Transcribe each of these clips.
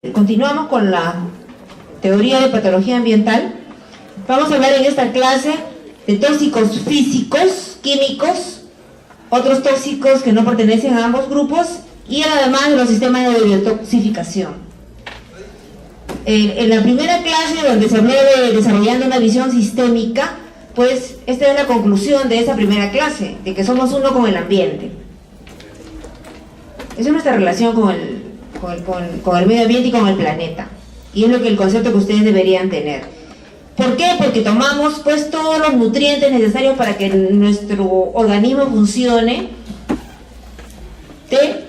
Continuamos con la teoría de patología ambiental. Vamos a hablar en esta clase de tóxicos físicos, químicos, otros tóxicos que no pertenecen a ambos grupos y además de los sistemas de biotoxificación. En la primera clase, donde se habló de desarrollando una visión sistémica, pues esta es la conclusión de esa primera clase, de que somos uno con el ambiente. Esa es nuestra relación con el medio ambiente y con el planeta, y es el concepto que ustedes deberían tener. ¿Por qué? Porque tomamos pues todos los nutrientes necesarios para que nuestro organismo funcione de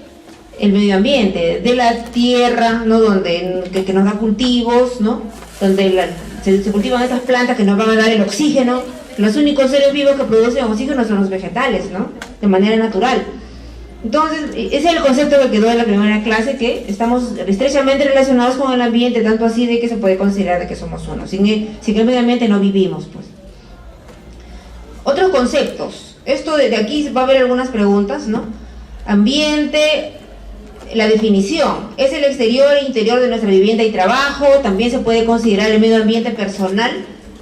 el medio ambiente, de la tierra, ¿no? que nos da cultivos, ¿no? Donde se cultivan estas plantas que nos van a dar el oxígeno. Los únicos seres vivos que producen oxígeno son los vegetales, ¿no? De manera natural. Entonces, ese es el concepto que quedó en la primera clase, que estamos estrechamente relacionados con el ambiente, tanto así de que se puede considerar de que somos uno. Sin el medio ambiente no vivimos, pues. Otros conceptos. Esto de aquí va a haber algunas preguntas, ¿no? Ambiente, la definición. Es el exterior e interior de nuestra vivienda y trabajo. También se puede considerar el medio ambiente personal,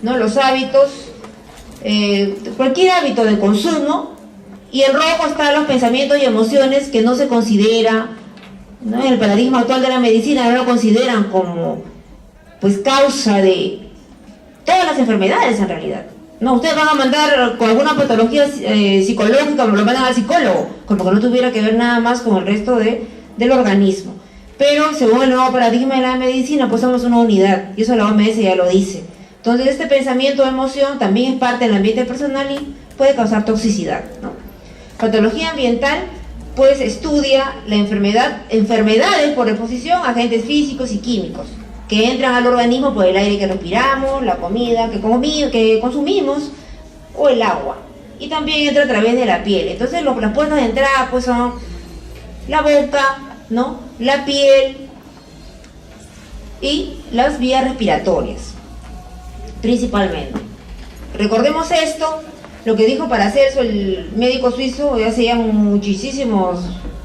¿no? Los hábitos, cualquier hábito de consumo. Y en rojo están los pensamientos y emociones que no se considera, ¿no? En el paradigma actual de la medicina no lo consideran como pues causa de todas las enfermedades en realidad. No, ustedes van a mandar con alguna patología psicológica, lo mandan al psicólogo, como que no tuviera que ver nada más con el resto del organismo. Pero según el nuevo paradigma de la medicina, pues somos una unidad, y eso la OMS ya lo dice. Entonces este pensamiento o emoción también es parte del ambiente personal y puede causar toxicidad, ¿no? Patología ambiental, pues estudia la enfermedades por exposición a agentes físicos y químicos que entran al organismo por el aire que respiramos, la comida que consumimos o el agua. Y también entra a través de la piel. Entonces las puertas de entrada pues son la boca, ¿no? La piel y las vías respiratorias, principalmente. Recordemos esto. Lo que dijo Paracelso, el médico suizo, ya hace ya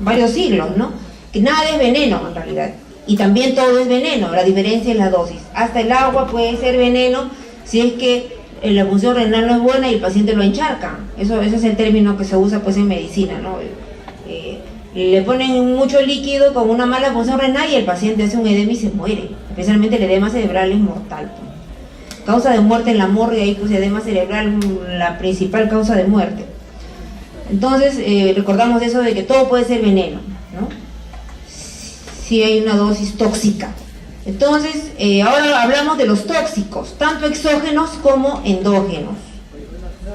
varios siglos, ¿no? Que nada es veneno en realidad, y también todo es veneno, la diferencia es la dosis. Hasta el agua puede ser veneno si es que la función renal no es buena y el paciente lo encharca. Ese es el término que se usa pues en medicina, ¿no? Le ponen mucho líquido con una mala función renal y el paciente hace un edema y se muere. Especialmente el edema cerebral es mortal, pues. Causa de muerte en la morgue, ahí pues edema cerebral, la principal causa de muerte. Entonces, recordamos eso de que todo puede ser veneno, ¿no? Si hay una dosis tóxica. Entonces, ahora hablamos de los tóxicos, tanto exógenos como endógenos.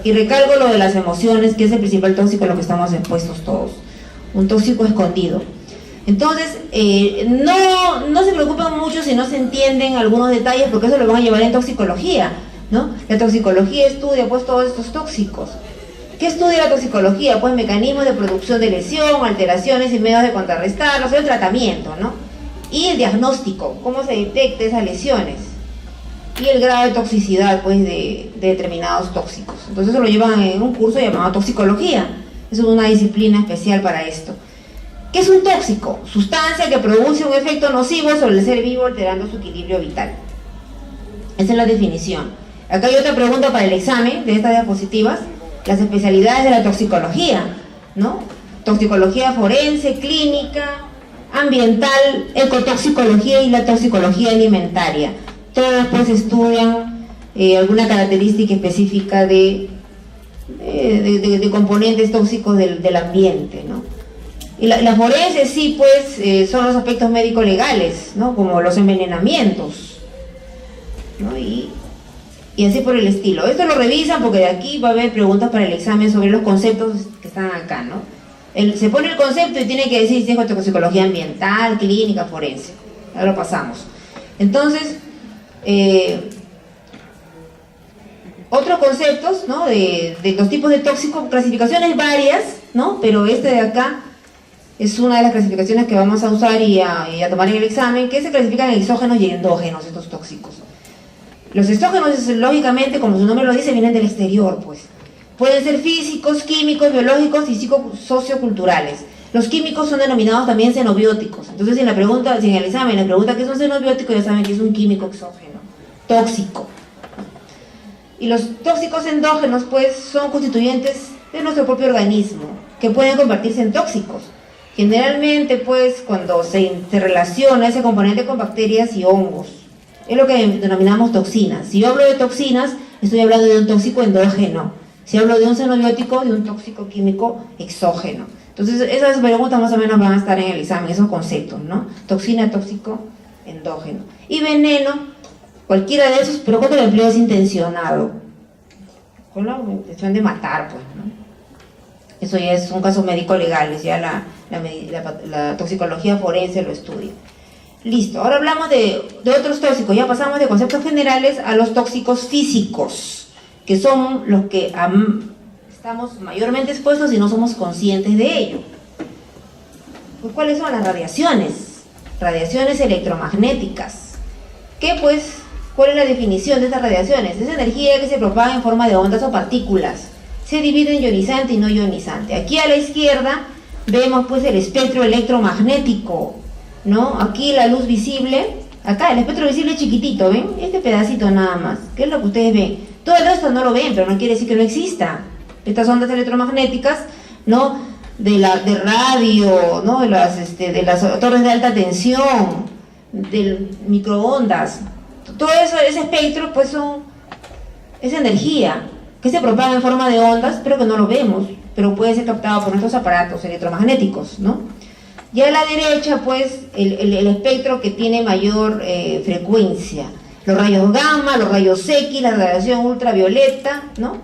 Y recalco lo de las emociones, que es el principal tóxico a lo que estamos expuestos todos. Un tóxico escondido. Entonces, no se preocupen mucho si no se entienden algunos detalles, porque eso lo van a llevar en toxicología, ¿no? La toxicología estudia pues todos estos tóxicos. ¿Qué estudia la toxicología? Pues mecanismos de producción de lesión, alteraciones y medios de contrarrestarlos, el tratamiento, ¿no? Y el diagnóstico, cómo se detecta esas lesiones. Y el grado de toxicidad pues de determinados tóxicos. Entonces eso lo llevan en un curso llamado toxicología. Es una disciplina especial para esto. ¿Qué es un tóxico? Sustancia que produce un efecto nocivo sobre el ser vivo alterando su equilibrio vital. Esa es la definición. Acá hay otra pregunta para el examen de estas diapositivas. Las especialidades de la toxicología, ¿no? Toxicología forense, clínica, ambiental, ecotoxicología y la toxicología alimentaria. Todas pues estudian alguna característica específica de componentes tóxicos del ambiente, ¿no? Y la forense sí, pues, son los aspectos médico-legales, ¿no? Como los envenenamientos, ¿no? Y así por el estilo. Esto lo revisan porque de aquí va a haber preguntas para el examen sobre los conceptos que están acá, ¿no? Se pone el concepto y tiene que decir si es toxicología ambiental, clínica, forense. Ahora lo pasamos. Entonces, otros conceptos, ¿no? De los tipos de tóxicos, clasificaciones varias, ¿no? Pero este de acá es una de las clasificaciones que vamos a usar y a tomar en el examen, que se clasifican en exógenos y endógenos, estos tóxicos. Los exógenos, lógicamente, como su nombre lo dice, vienen del exterior, pues. Pueden ser físicos, químicos, biológicos y socioculturales. Los químicos son denominados también xenobióticos. Entonces, si en el examen les pregunta qué es un xenobiótico, ya saben que es un químico exógeno, tóxico. Y los tóxicos endógenos, pues, son constituyentes de nuestro propio organismo, que pueden convertirse en tóxicos. Generalmente, pues, cuando se relaciona ese componente con bacterias y hongos, es lo que denominamos toxinas. Si yo hablo de toxinas, estoy hablando de un tóxico endógeno. Si hablo de un xenobiótico, de un tóxico químico exógeno. Entonces, esas preguntas más o menos van a estar en el examen, esos conceptos, ¿no? Toxina, tóxico, endógeno. Y veneno, cualquiera de esos, pero cuando el empleo es intencionado, con la intención de matar, pues, ¿no? Eso ya es un caso médico legal, ya la toxicología forense lo estudia. Listo, ahora hablamos de otros tóxicos, ya pasamos de conceptos generales a los tóxicos físicos, que son los que estamos mayormente expuestos y no somos conscientes de ello. Pues, ¿cuáles son las radiaciones? Radiaciones electromagnéticas. ¿Cuál es la definición de estas radiaciones? Es energía que se propaga en forma de ondas o partículas. Se divide en ionizante y no ionizante. Aquí a la izquierda vemos pues el espectro electromagnético, ¿no? Aquí la luz visible, acá el espectro visible es chiquitito, ¿ven? Este pedacito nada más, ¿qué es lo que ustedes ven? Todo el resto no lo ven, pero no quiere decir que no exista. Estas ondas electromagnéticas, ¿no? De radio, ¿no? De las torres de alta tensión, de microondas, todo eso, ese espectro, pues es energía que se propaga en forma de ondas, pero que no lo vemos, pero puede ser captado por nuestros aparatos electromagnéticos, ¿no? Y a la derecha, pues, el espectro que tiene mayor frecuencia, los rayos gamma, los rayos X, la radiación ultravioleta, ¿no?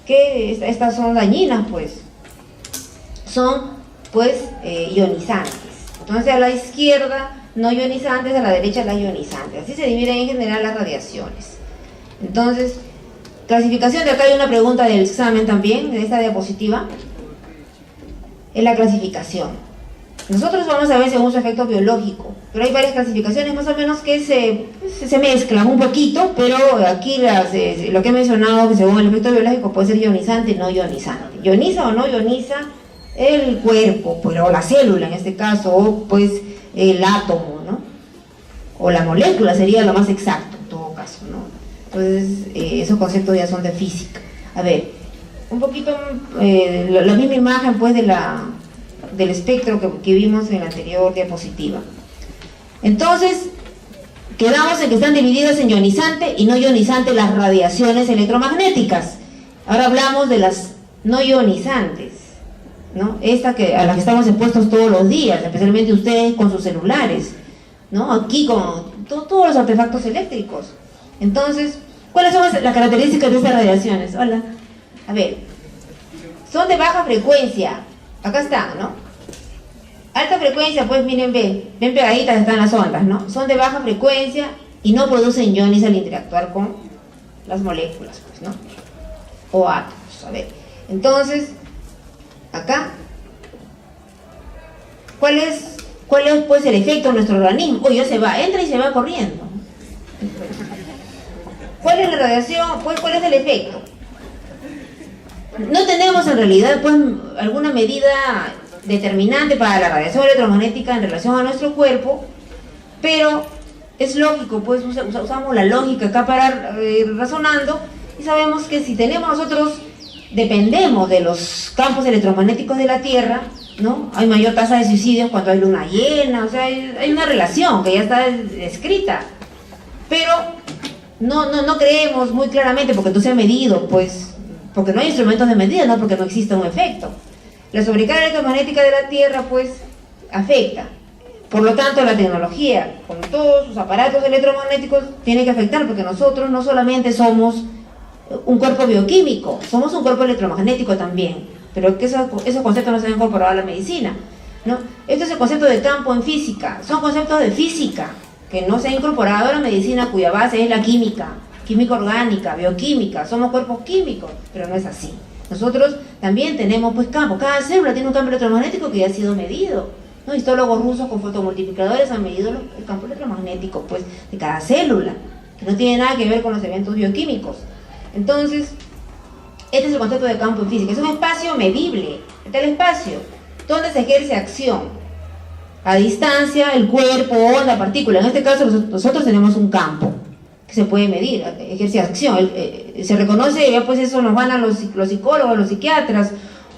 Que estas son dañinas, pues, son, pues, ionizantes. Entonces, a la izquierda, no ionizantes, a la derecha, las ionizantes. Así se dividen en general las radiaciones. Entonces, clasificación, de acá hay una pregunta del examen también, de esta diapositiva, es la clasificación. Nosotros vamos a ver según su efecto biológico, pero hay varias clasificaciones más o menos que se mezclan un poquito, pero aquí lo que he mencionado, que según el efecto biológico puede ser ionizante y no ionizante. ¿Ioniza o no ioniza el cuerpo, pues, o la célula en este caso, o pues el átomo, ¿no? O la molécula sería lo más exacto en todo caso, ¿no? Entonces, esos conceptos ya son de física. A ver, un poquito la misma imagen pues del espectro que vimos en la anterior diapositiva. Entonces, quedamos en que están divididas en ionizante y no ionizante las radiaciones electromagnéticas. Ahora hablamos de las no ionizantes, ¿no? A las que estamos expuestos todos los días, especialmente ustedes con sus celulares, ¿no? Aquí con todos los artefactos eléctricos. Entonces, ¿cuáles son las características de estas radiaciones? Hola. A ver, son de baja frecuencia. Acá está, ¿no? Alta frecuencia, pues miren, ven pegaditas están las ondas, ¿no? Son de baja frecuencia y no producen iones al interactuar con las moléculas, pues, ¿no? O átomos, a ver. Entonces, acá, ¿cuál es pues el efecto de nuestro organismo? Uy, ya se va, entra y se va corriendo. ¿Cuál es la radiación? Pues, ¿cuál es el efecto? No tenemos en realidad pues alguna medida determinante para la radiación electromagnética en relación a nuestro cuerpo, pero es lógico, pues usamos la lógica acá para razonando y sabemos que si nosotros dependemos de los campos electromagnéticos de la Tierra, ¿no? Hay mayor tasa de suicidios cuando hay luna llena, o sea, hay una relación que ya está descrita, pero no creemos muy claramente porque no se ha medido, pues, porque no hay instrumentos de medida, no porque no exista un efecto. La sobrecarga electromagnética de la Tierra, pues, afecta. Por lo tanto, la tecnología, con todos sus aparatos electromagnéticos, tiene que afectar, porque nosotros no solamente somos un cuerpo bioquímico, somos un cuerpo electromagnético también, pero que esos conceptos no se han incorporado a la medicina, ¿no? Este es el concepto de campo en física, son conceptos de física que no se han incorporado a la medicina, cuya base es la química orgánica, bioquímica, somos cuerpos químicos, pero no es así. Nosotros también tenemos pues campo, cada célula tiene un campo electromagnético que ya ha sido medido, ¿no? Histólogos rusos con fotomultiplicadores han medido el campo electromagnético pues de cada célula, que no tiene nada que ver con los eventos bioquímicos. Entonces, este es el concepto de campo en física, es un espacio medible. Está el espacio, donde se ejerce acción. A distancia, el cuerpo, onda, partícula. En este caso nosotros tenemos un campo que se puede medir, ejerce acción. Se reconoce, ya pues eso nos van a los psicólogos, los psiquiatras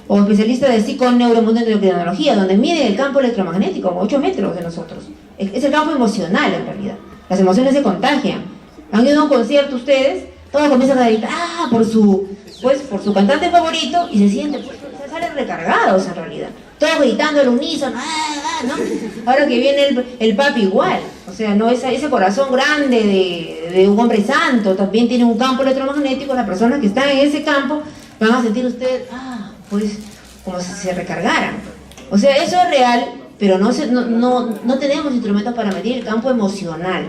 o especialistas de psiconeuroendocrinología, donde miden el campo electromagnético, 8 metros de nosotros. Es el campo emocional en realidad. Las emociones se contagian. Han ido a un concierto ustedes, todos comienzan a gritar por su cantante favorito y se sienten, se salen recargados en realidad. Todos gritando al unísono, ¿no? Ahora que viene el papi igual, o sea, no ese corazón grande de un hombre santo, también tiene un campo electromagnético. Las personas que están en ese campo van a sentir ustedes, pues, como si se recargaran. O sea, eso es real, pero no tenemos instrumentos para medir el campo emocional.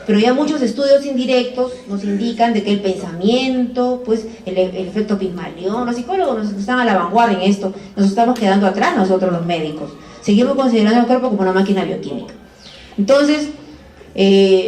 Pero ya muchos estudios indirectos nos indican de que el pensamiento, pues el efecto Pigmalión, los psicólogos nos están a la vanguardia en esto, nos estamos quedando atrás nosotros los médicos. Seguimos considerando el cuerpo como una máquina bioquímica. Entonces,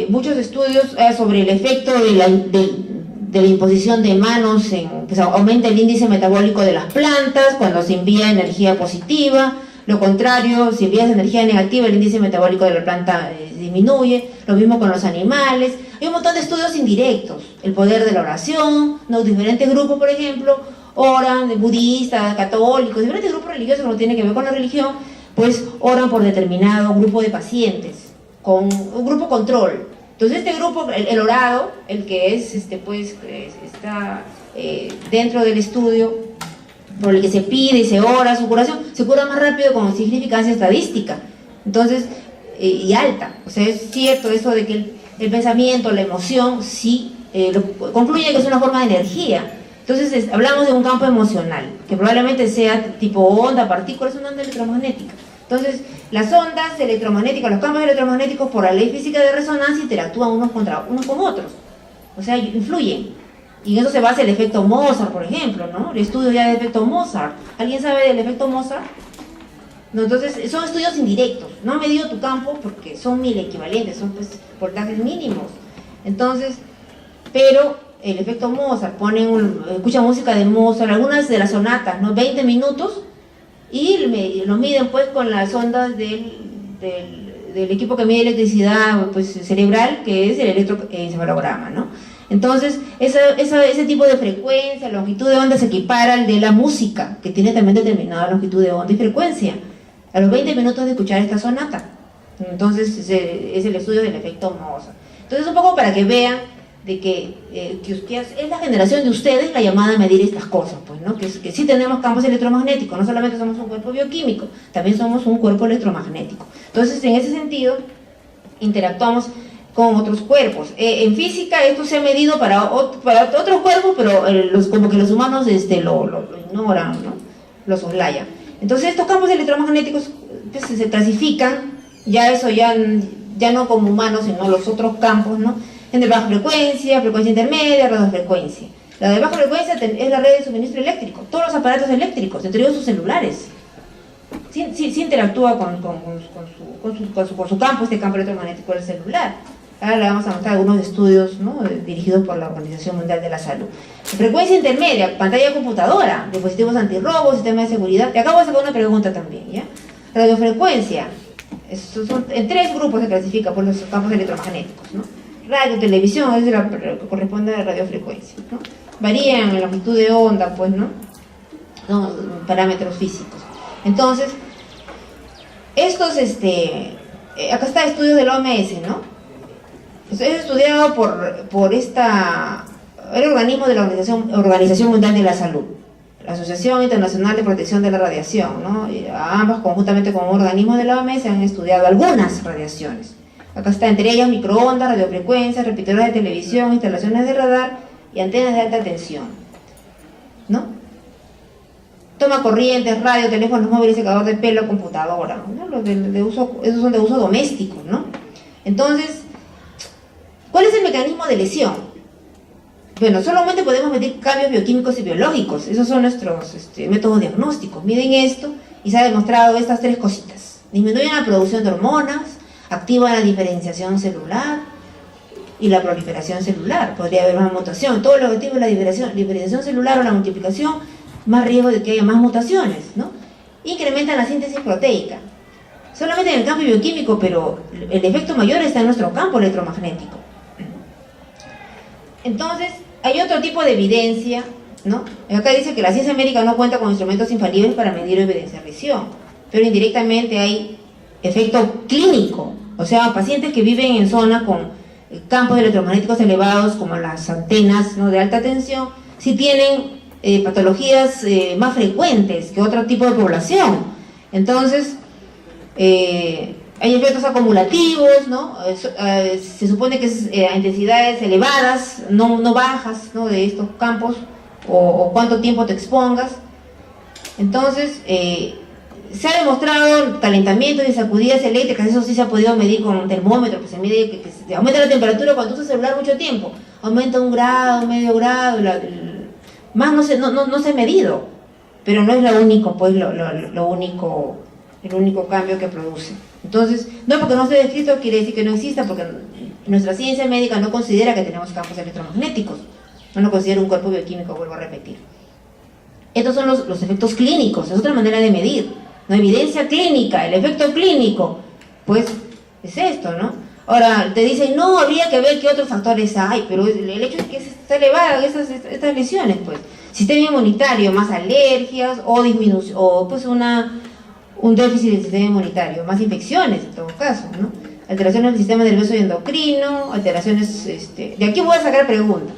muchos estudios sobre el efecto de la imposición de manos, pues aumenta el índice metabólico de las plantas cuando se envía energía positiva. Lo contrario, si envías energía negativa, el índice metabólico de la planta disminuye. Lo mismo con los animales. Hay un montón de estudios indirectos. El poder de la oración, ¿no? Diferentes grupos, por ejemplo, oran, budistas, católicos, diferentes grupos religiosos que no tienen que ver con la religión, pues oran por determinado grupo de pacientes, con un grupo control. Entonces este grupo, el orado, el que es, está dentro del estudio, por el que se pide y se ora su curación, se cura más rápido con significancia estadística. Entonces, y alta. O sea, es cierto eso de que el pensamiento, la emoción, sí, concluye que es una forma de energía. Entonces, hablamos de un campo emocional, que probablemente sea tipo onda, partículas, una onda electromagnética. Entonces, las ondas electromagnéticas, los campos electromagnéticos, por la ley física de resonancia, interactúan unos con otros. O sea, influyen. Y en eso se basa el efecto Mozart, por ejemplo, ¿no? El estudio ya del efecto Mozart. ¿Alguien sabe del efecto Mozart? No, entonces, son estudios indirectos. No han medido tu campo porque son 1000 equivalentes, son pues voltajes mínimos. Entonces, pero el efecto Mozart, escucha música de Mozart, algunas de las sonatas, ¿no? 20 minutos, y lo miden pues con las ondas del equipo que mide electricidad pues, cerebral, que es el electroencefalograma, ¿no? Entonces, ese tipo de frecuencia, longitud de onda se equipara al de la música, que tiene también determinada longitud de onda y frecuencia, a los 20 minutos de escuchar esta sonata. Entonces, es el estudio del efecto Mozart. Entonces, un poco para que vean de que es la generación de ustedes la llamada a medir estas cosas, pues, ¿no? Que sí tenemos campos electromagnéticos, no solamente somos un cuerpo bioquímico, también somos un cuerpo electromagnético. Entonces, en ese sentido, interactuamos con otros cuerpos. En física esto se ha medido para otros cuerpos, pero como que los humanos lo ignoran, ¿no? Lo soslayan. Entonces estos campos electromagnéticos pues, se clasifican, ya no como humanos, sino los otros campos, ¿no? En de baja frecuencia, frecuencia intermedia, radiofrecuencia. La de baja frecuencia es la red de suministro eléctrico, todos los aparatos eléctricos, entre ellos sus celulares. Sí interactúa con su campo, este campo electromagnético del celular. Ahora le vamos a mostrar algunos estudios, ¿no? Dirigidos por la Organización Mundial de la Salud. Frecuencia intermedia, pantalla de computadora, dispositivos antirrobo, sistema de seguridad. Te acabo de sacar una pregunta también, ¿ya? Radiofrecuencia, en 3 grupos se clasifica por los campos electromagnéticos, ¿no? Radio, televisión, es lo que corresponde a la radiofrecuencia, ¿no? Varían en longitud de onda, pues, ¿no? Son parámetros físicos. Entonces, estos, acá está estudios de la OMS, ¿no? Es estudiado por el organismo de la Organización Mundial de la Salud, la Asociación Internacional de Protección de la Radiación, ¿no? Y ambas, conjuntamente con un organismo de la OMS, han estudiado algunas radiaciones. Acá está, entre ellas microondas, radiofrecuencias, repetidoras de televisión, instalaciones de radar y antenas de alta tensión, ¿no? Toma corrientes, radio, teléfonos móviles, secador de pelo, computadora, ¿no? Esos son de uso doméstico, ¿no? Entonces, ¿cuál es el mecanismo de lesión? Bueno, solamente podemos medir cambios bioquímicos y biológicos. Esos son nuestros métodos diagnósticos. Miden esto y se ha demostrado estas 3 cositas. Disminuyen la producción de hormonas, activan la diferenciación celular y la proliferación celular. Podría haber una mutación. Todo lo objetivo es la diferenciación celular o la multiplicación, más riesgo de que haya más mutaciones, ¿no? incrementan la síntesis proteica. Solamente en el campo bioquímico, pero el efecto mayor está en nuestro campo electromagnético. Entonces, hay otro tipo de evidencia, ¿no? Acá dice que la ciencia médica no cuenta con instrumentos infalibles para medir o evidenciar lesión, pero indirectamente hay efecto clínico, o sea, pacientes que viven en zona con campos electromagnéticos elevados, como las antenas, ¿no?, de alta tensión, sí tienen patologías más frecuentes que otro tipo de población. Entonces, hay efectos acumulativos, ¿no? Se supone que es a intensidades elevadas, no bajas, ¿no?, de estos campos, o cuánto tiempo te expongas. Entonces, se ha demostrado calentamientos y sacudidas eléctricas, eso sí se ha podido medir con un termómetro, que se mide que se aumenta la temperatura cuando usas el celular mucho tiempo, aumenta 1 grado, medio grado, más no se ha medido, pero no es lo único, pues el único cambio que produce. Entonces, no porque no esté descrito quiere decir que no exista, porque nuestra ciencia médica no considera que tenemos campos electromagnéticos, no lo considera un cuerpo bioquímico, vuelvo a repetir. Estos son los efectos clínicos, es otra manera de medir, ¿no? Evidencia clínica, el efecto clínico, pues es esto, ¿no? Ahora, te dicen, no, habría que ver qué otros factores hay, pero el hecho es que está elevada estas lesiones, pues. Sistema inmunitario, más alergias, o disminución, o pues un déficit del sistema inmunitario, más infecciones en todo caso, ¿no? Alteraciones del sistema nervioso y endocrino, alteraciones, de aquí voy a sacar preguntas.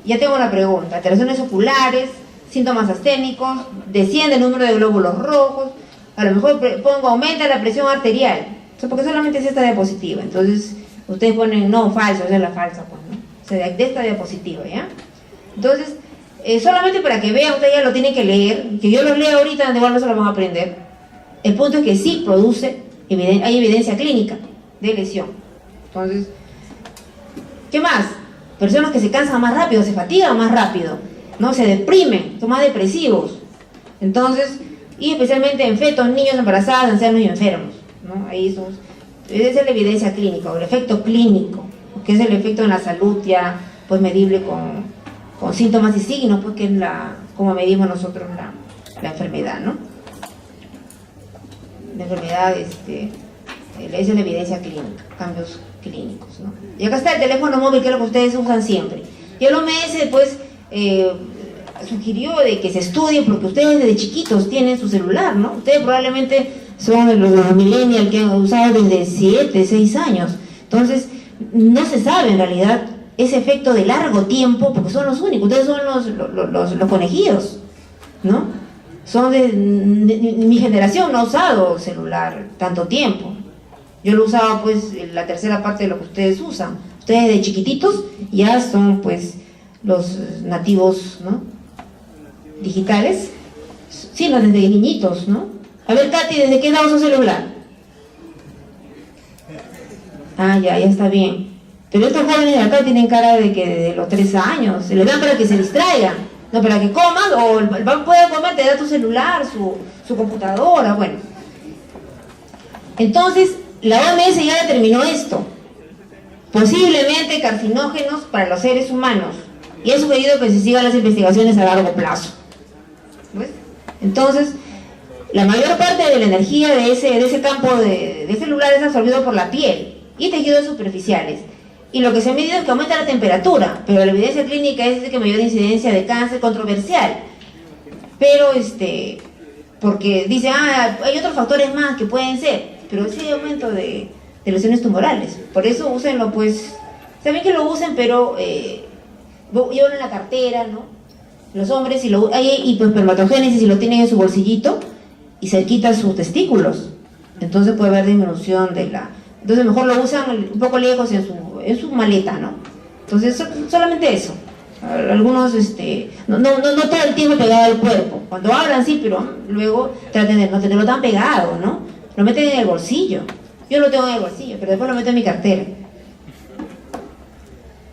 Ya tengo una pregunta, alteraciones oculares, síntomas asténicos, desciende el número de glóbulos rojos, a lo mejor pongo aumenta la presión arterial, o sea, porque solamente es esta diapositiva, entonces ustedes ponen no, falso, esa es la falsa, pues, ¿no? O sea, de esta diapositiva, ¿ya? Entonces, solamente para que vean, ustedes ya lo tienen que leer, que yo los leo ahorita, igual no se lo van a aprender. El punto es que sí produce, hay evidencia clínica de lesión. Entonces, ¿qué más? Personas que se cansan más rápido, se fatigan más rápido, ¿no? Se deprimen, son más depresivos. Entonces, y especialmente en fetos, niños, embarazadas, ancianos y enfermos, ¿no? Esa es la evidencia clínica, o el efecto clínico, que es el efecto en la salud ya, pues, medible con síntomas y signos, pues, que es como medimos nosotros la enfermedad, ¿no? La enfermedad, esa es la evidencia clínica, cambios clínicos, ¿no? Y acá está el teléfono móvil, que es lo que ustedes usan siempre. Y el OMS, pues, sugirió de que se estudie, porque ustedes desde chiquitos tienen su celular, ¿no? Ustedes probablemente son los millennials que han usado desde 7, 6 años. Entonces, no se sabe en realidad ese efecto de largo tiempo, porque son los únicos, ustedes son los conejillos, ¿no? Son mi generación no ha usado celular tanto tiempo. Yo lo usaba, pues, la tercera parte de lo que ustedes usan. Ustedes de chiquititos ya son, pues, los nativos, ¿no?, digitales. Sí, no, desde niñitos, ¿no? A ver, Katy, ¿desde qué edad usa celular? Ah, ya está bien. Pero estos jóvenes de acá tienen cara de que desde los 3 años, se les dan para que se distraigan, no para que coman, o el banco puede comer, te da tu celular, su computadora, bueno. Entonces, la OMS ya determinó esto, posiblemente carcinógenos para los seres humanos, y ha sugerido que se sigan las investigaciones a largo plazo. ¿Ves? Entonces, la mayor parte de la energía de ese campo de celular es absorbido por la piel y tejidos superficiales. Y lo que se ha medido es que aumenta la temperatura, pero la evidencia clínica es que mayor incidencia de cáncer controversial. Pero, porque dice, hay otros factores más que pueden ser, pero sí hay aumento de lesiones tumorales. Por eso úsenlo, pues, está bien que lo usen, pero llevan en la cartera, ¿no? Los hombres, hay hiperpermatogénesis, si lo tienen en su bolsillito y cerquita sus testículos, entonces puede haber disminución de la... Entonces mejor lo usan un poco lejos en su maleta, ¿no? Entonces solamente eso. Algunos, no todo el tiempo pegado al cuerpo. Cuando hablan sí, pero luego traten de no tenerlo tan pegado, ¿no? Lo meten en el bolsillo. Yo lo tengo en el bolsillo, pero después lo meto en mi cartera.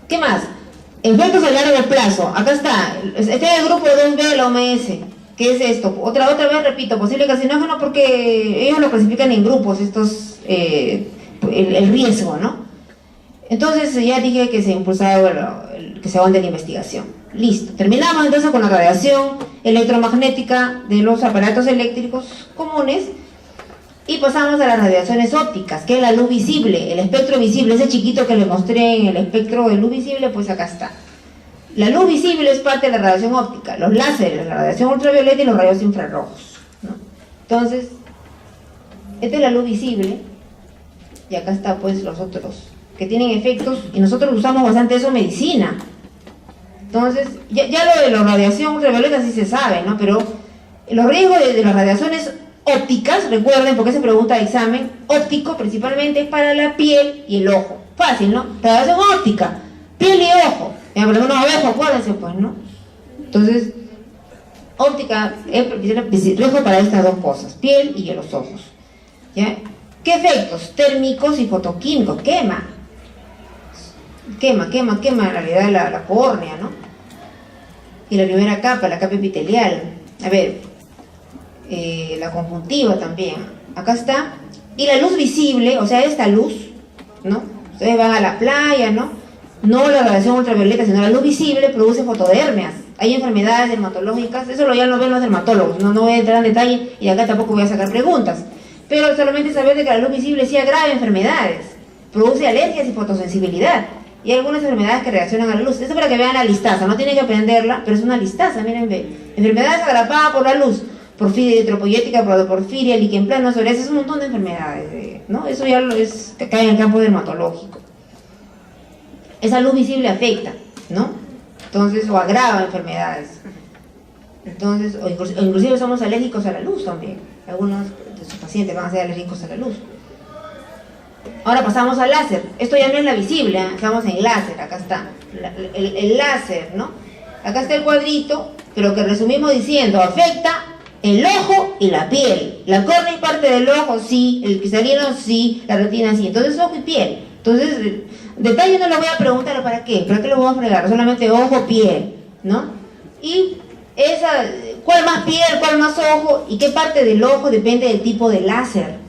¿Qué más? Efectos a largo plazo. Acá está. Este es el grupo 2B de la OMS. ¿Qué es esto? Otra vez repito, posible carcinógeno, porque ellos lo clasifican en grupos, el riesgo, ¿no? Entonces ya dije que se ha impulsado que se aguante la investigación. Listo. Terminamos entonces con la radiación electromagnética de los aparatos eléctricos comunes y pasamos a las radiaciones ópticas, que es la luz visible, el espectro visible, ese chiquito que le mostré en el espectro de luz visible, pues acá está. La luz visible es parte de la radiación óptica, los láseres, la radiación ultravioleta y los rayos infrarrojos, ¿no? Entonces, esta es la luz visible y acá está pues los otros que tienen efectos, y nosotros usamos bastante eso en medicina. Entonces, ya lo de la radiación ultravioleta sí se sabe, ¿no? Pero los riesgos de las radiaciones ópticas, recuerden, porque se pregunta de examen, óptico principalmente es para la piel y el ojo. Fácil, ¿no? Radiación óptica, piel y ojo. Ya, pero no, ojo, acuérdense pues, ¿no? Entonces, óptica es riesgo para estas dos cosas, piel y los ojos. ¿Ya? ¿Qué efectos? Térmicos y fotoquímicos. Quema en realidad la córnea, ¿no? Y la primera capa, la capa epitelial. A ver, la conjuntiva también. Acá está. Y la luz visible, o sea, esta luz, ¿no? Ustedes van a la playa, ¿no? No la radiación ultravioleta, sino la luz visible produce fotodermias. Hay enfermedades dermatológicas, eso ya lo ven los dermatólogos, no voy a entrar en detalle y acá tampoco voy a sacar preguntas. Pero solamente saber de que la luz visible sí agrava enfermedades, produce alergias y fotosensibilidad. Y hay algunas enfermedades que reaccionan a la luz. Esto es para que vean la listaza, no tienen que aprenderla, pero es una listaza, miren, ve. Enfermedades agravadas por la luz, porfiria eritropoyética, protoporfiria, líquen plano, psoriasis, un montón de enfermedades, ¿no? Eso ya cae en el campo dermatológico. Esa luz visible afecta, ¿no? Entonces, o agrava enfermedades. Entonces, o inclusive somos alérgicos a la luz también. Algunos de sus pacientes van a ser alérgicos a la luz. Ahora pasamos al láser. Esto ya no es la visible, ¿eh? Estamos en láser, acá está. El láser, ¿no? Acá está el cuadrito, pero que resumimos diciendo, afecta el ojo y la piel. La córnea es parte del ojo, sí. El cristalino, sí. La retina, sí. Entonces, ojo y piel. Entonces, detalle no lo voy a preguntar, ¿para qué? ¿Para qué lo voy a fregar? Solamente ojo, piel, ¿no? Y ¿cuál más piel, cuál más ojo? ¿Y qué parte del ojo depende del tipo de láser?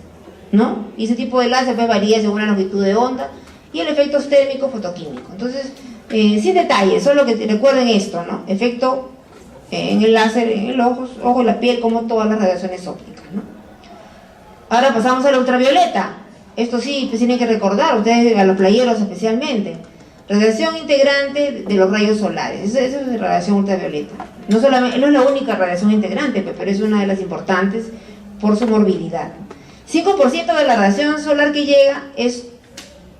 ¿No? Y ese tipo de láser pues varía según la longitud de onda y el efecto es térmico fotoquímico. Entonces, sin detalles, solo que recuerden esto, ¿no? Efecto en el láser, en el ojo y la piel, como todas las radiaciones ópticas, ¿no? Ahora pasamos a la ultravioleta. Esto sí, pues tienen que recordar, ustedes, a los playeros especialmente. Radiación integrante de los rayos solares. Esa es radiación ultravioleta. No es la única radiación integrante, pero es una de las importantes por su morbilidad. 5% de la radiación solar que llega es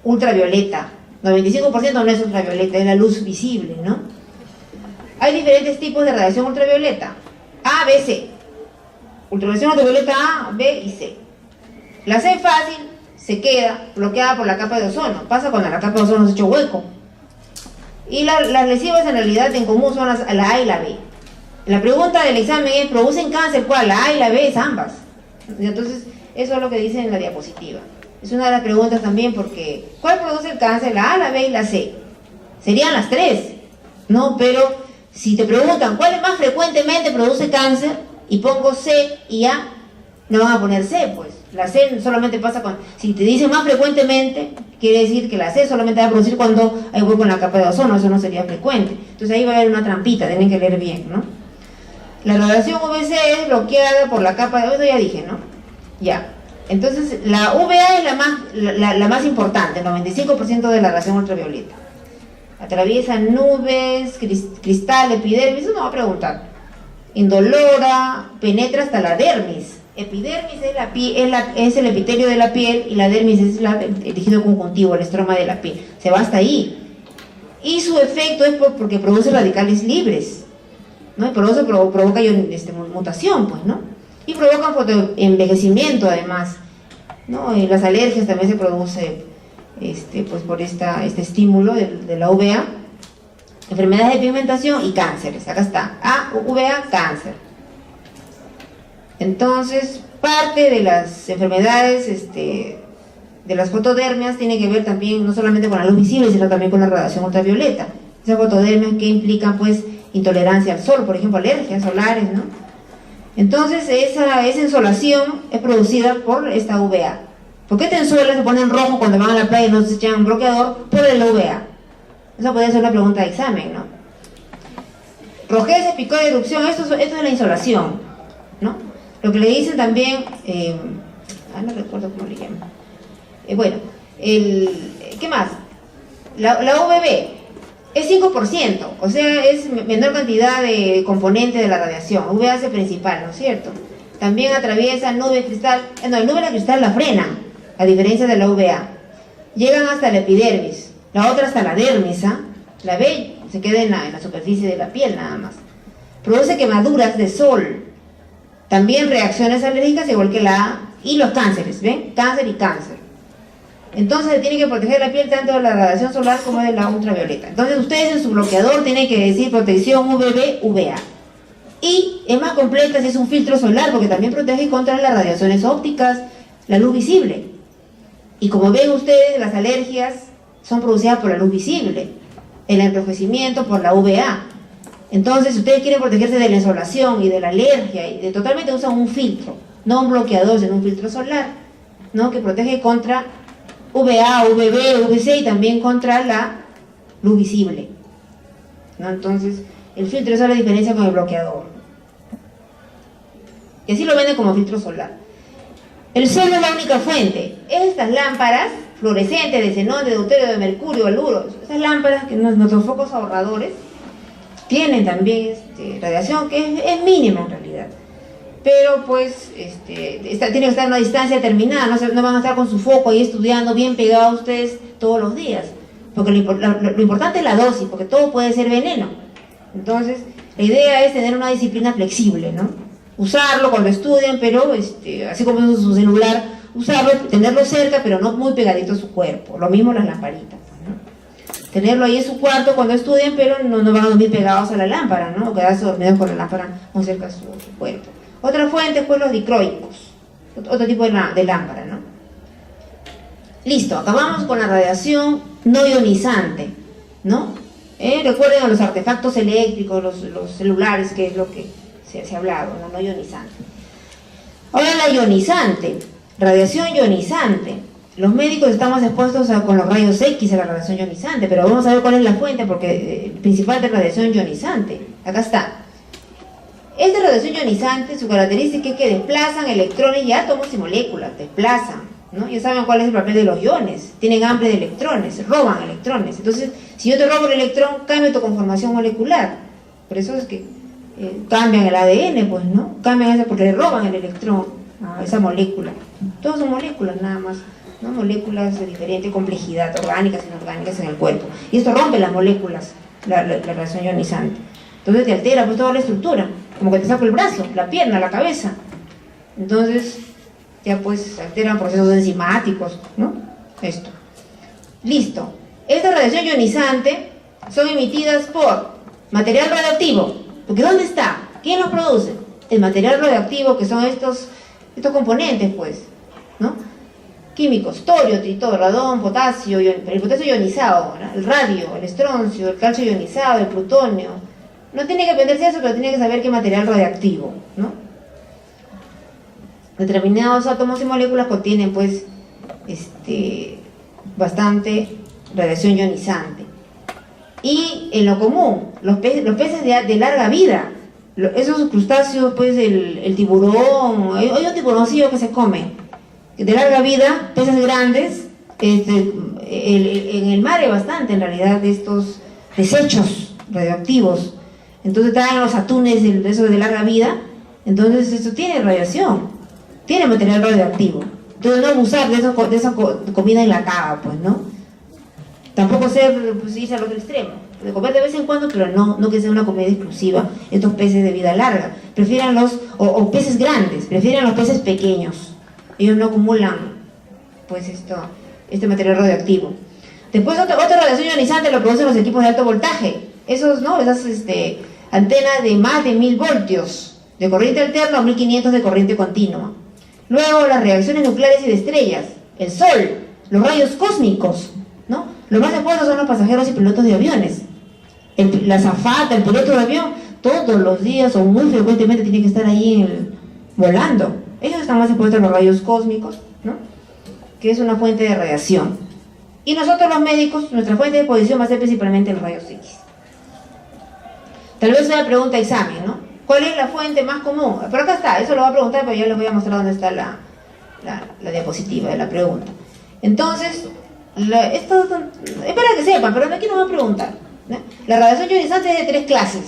ultravioleta. 95% no es ultravioleta, es la luz visible, ¿no? Hay diferentes tipos de radiación ultravioleta. A, B, C. Radiación ultravioleta A, B y C. La C fácil se queda bloqueada por la capa de ozono. Pasa cuando la capa de ozono se ha hecho hueco. Y las lesivas en realidad en común son la A y la B. La pregunta del examen es, ¿producen cáncer cuál? La A y la B es ambas. Entonces, eso es lo que dice en la diapositiva. Es una de las preguntas también porque, ¿cuál produce el cáncer? La A, la B y la C. Serían las tres, ¿no? Pero si te preguntan, ¿cuál más frecuentemente produce cáncer? Y pongo C y A, no van a poner C, pues. La C solamente pasa cuando, si te dicen más frecuentemente, quiere decir que la C solamente va a producir cuando hay hueco en la capa de ozono, eso no sería frecuente. Entonces ahí va a haber una trampita, tienen que leer bien, ¿no? La radiación UVC es bloqueada por la capa de ozono, ya dije, ¿no? Ya. Entonces la UVA es la más importante, el 95% de la radiación ultravioleta. Atraviesa nubes, cristal, epidermis, eso no va a preguntar. Indolora, penetra hasta la dermis. Epidermis es el epitelio de la piel y la dermis es el tejido conjuntivo, el estroma de la piel. Se va hasta ahí. Y su efecto es porque produce radicales libres, ¿no? Y por eso provoca mutación, pues, ¿no? Y provocan fotoenvejecimiento además, ¿no? Y las alergias también se produce pues por este estímulo de la UVA. Enfermedades de pigmentación y cánceres. Acá está. A, UVA, cáncer. Entonces, parte de las enfermedades de las fotodermias tiene que ver también no solamente con la luz visible, sino también con la radiación ultravioleta. Esas fotodermias que implican pues intolerancia al sol, por ejemplo, alergias solares, ¿no? Entonces, esa insolación es producida por esta UVA. ¿Por qué te ensuelas, se ponen rojo cuando van a la playa y no se echan bloqueador? Por el UVA. Esa podría ser una pregunta de examen, ¿no? rojez, picor, erupción, esto es la insolación, ¿no? Lo que le dicen también, no recuerdo cómo le llaman. Bueno, ¿qué más? La UVB es 5%, o sea, es menor cantidad de componente de la radiación. UVA es el principal, ¿no es cierto? También atraviesa nube de cristal, no, el nube de cristal la frena, a diferencia de la UVA. Llegan hasta la epidermis, la otra hasta la dermis, ¿ah? La B se queda en la superficie de la piel nada más. Produce quemaduras de sol, también reacciones alérgicas igual que la A, y los cánceres, ¿ven? Cáncer y cáncer. Entonces se tiene que proteger la piel tanto de la radiación solar como de la ultravioleta. Entonces ustedes en su bloqueador tienen que decir protección UVB, UVA. Y es más completa si es un filtro solar, porque también protege contra las radiaciones ópticas, la luz visible. Y como ven ustedes, las alergias son producidas por la luz visible, el enrojecimiento por la UVA. Entonces, si ustedes quieren protegerse de la insolación y de la alergia, y totalmente usan un filtro, no un bloqueador, sino un filtro solar, ¿no? Que protege contra UVA, UVB, UVC y también contra la luz visible, ¿no? Entonces, el filtro, esa es la diferencia con el bloqueador. Y así lo venden como filtro solar. El sol no es la única fuente. Estas lámparas fluorescentes de xenón, de deuterio, de mercurio, haluro, esas lámparas, que nuestros focos ahorradores, tienen también radiación que es mínima en realidad. Pero pues tiene que estar a una distancia determinada, no van a estar con su foco ahí estudiando bien pegados a ustedes todos los días. Porque lo importante es la dosis, porque todo puede ser veneno. Entonces, la idea es tener una disciplina flexible, ¿no? Usarlo cuando estudian, pero así como en su celular, usarlo, tenerlo cerca, pero no muy pegadito a su cuerpo. Lo mismo las lamparitas, ¿no? Tenerlo ahí en su cuarto cuando estudian, pero no van a dormir pegados a la lámpara, ¿no? O quedarse dormidos con la lámpara muy cerca a su cuerpo. Otra fuente, pues los dicroicos, otro tipo de lámpara, ¿no? Listo, acabamos con la radiación no ionizante, ¿no? Recuerden a los artefactos eléctricos, los celulares, que es lo que se ha hablado, no ionizante. Ahora la ionizante, radiación ionizante. Los médicos estamos expuestos con los rayos X a la radiación ionizante, pero vamos a ver cuál es la fuente, porque el principal de radiación ionizante, acá está. Esta radiación ionizante, su característica es que desplazan electrones y átomos y moléculas, desplazan, ¿no? Ya saben cuál es el papel de los iones, tienen hambre de electrones, roban electrones. Entonces, si yo te robo el electrón, cambia tu conformación molecular. Por eso es que cambian el ADN, pues, ¿no? Cambian eso porque le roban el electrón a esa molécula. Todas son moléculas nada más, ¿no? Moléculas de diferente complejidad, orgánicas e inorgánicas en el cuerpo. Y esto rompe las moléculas, la radiación ionizante. Entonces te altera pues toda la estructura, como que te saco el brazo, la pierna, la cabeza. Entonces ya pues alteran procesos enzimáticos, ¿no? Esto. Listo. Esta radiación ionizante son emitidas por material radioactivo. Porque ¿dónde está? ¿Quién los produce? El material radioactivo, que son estos componentes, pues, ¿no? Químicos, torio, tritón, radón, potasio, el potasio ionizado, ¿no? El radio, el estroncio, el calcio ionizado, el plutonio. No tiene que aprenderse eso, pero tiene que saber qué material radioactivo, ¿no? Determinados átomos y moléculas contienen, pues, bastante radiación ionizante. Y en lo común, los peces de larga vida, esos crustáceos, pues, el tiburón, hay un tiburoncillo que se come, de larga vida, peces grandes, en el mar hay bastante, en realidad, de estos desechos radioactivos. Entonces traen los atunes, esos de larga vida, entonces esto tiene radiación, tiene material radioactivo. Entonces no abusar de esa comida enlatada, pues, ¿no? Tampoco pues, irse al otro extremo, de comer de vez en cuando, pero no que sea una comida exclusiva, estos peces de vida larga. Prefieran o peces grandes, prefieren los peces pequeños. Ellos no acumulan, pues, este material radioactivo. Después otra radiación ionizante lo producen los equipos de alto voltaje. Esas antenas de más de 1000 voltios de corriente alterna o 1500 de corriente continua. Luego las reacciones nucleares y de estrellas, el sol, los rayos cósmicos, ¿no? Los más expuestos son los pasajeros y pilotos de aviones. La azafata, el piloto de avión, todos los días o muy frecuentemente tiene que estar ahí volando. Ellos están más expuestos a los rayos cósmicos, ¿no? Que es una fuente de radiación. Y nosotros los médicos, nuestra fuente de exposición va a ser principalmente los rayos X. Tal vez sea pregunta examen, ¿no? ¿Cuál es la fuente más común? Pero acá está, eso lo va a preguntar, pero ya les voy a mostrar dónde está la diapositiva de la pregunta. Entonces, esto es para que sepan, pero aquí nos va a preguntar, ¿no? La radiación ionizante es de 3 clases.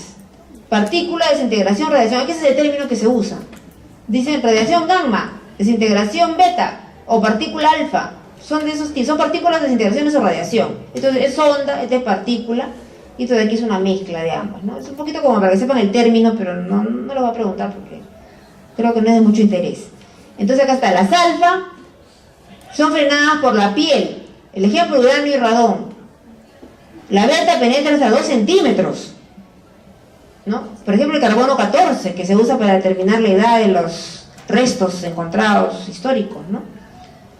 Partícula, desintegración, radiación. Aquí ese es el término que se usa. Dicen radiación gamma, desintegración beta o partícula alfa. Son de esos tipos, son partículas, desintegraciones o radiación. Entonces es onda, esta es partícula, y esto de aquí es una mezcla de ambas, ¿no? Es un poquito como para que sepan el término, pero no lo voy a preguntar porque creo que no es de mucho interés. Entonces acá está, las alfa son frenadas por la piel, el ejemplo uranio y radón. La beta penetra hasta 2 centímetros, ¿no? Por ejemplo el carbono 14, que se usa para determinar la edad de los restos encontrados históricos, ¿no?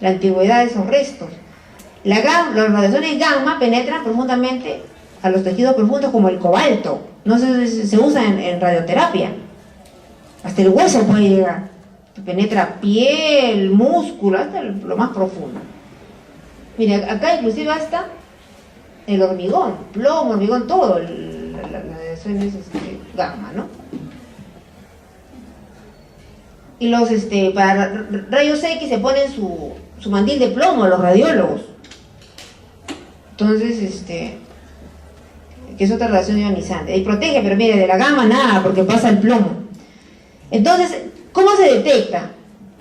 La antigüedad de esos restos. Las radiaciones gamma penetran profundamente a los tejidos profundos como el cobalto. No se usa en radioterapia. Hasta el hueso puede llegar. Penetra piel, músculo, hasta lo más profundo. Mira, acá inclusive hasta el hormigón, plomo, hormigón, todo. La radiación es gamma, ¿no? Y los para rayos X se ponen su mandil de plomo los radiólogos. Entonces, que es otra radiación ionizante. Y protege, pero mire, de la gamma nada, porque pasa el plomo. Entonces, ¿cómo se detecta?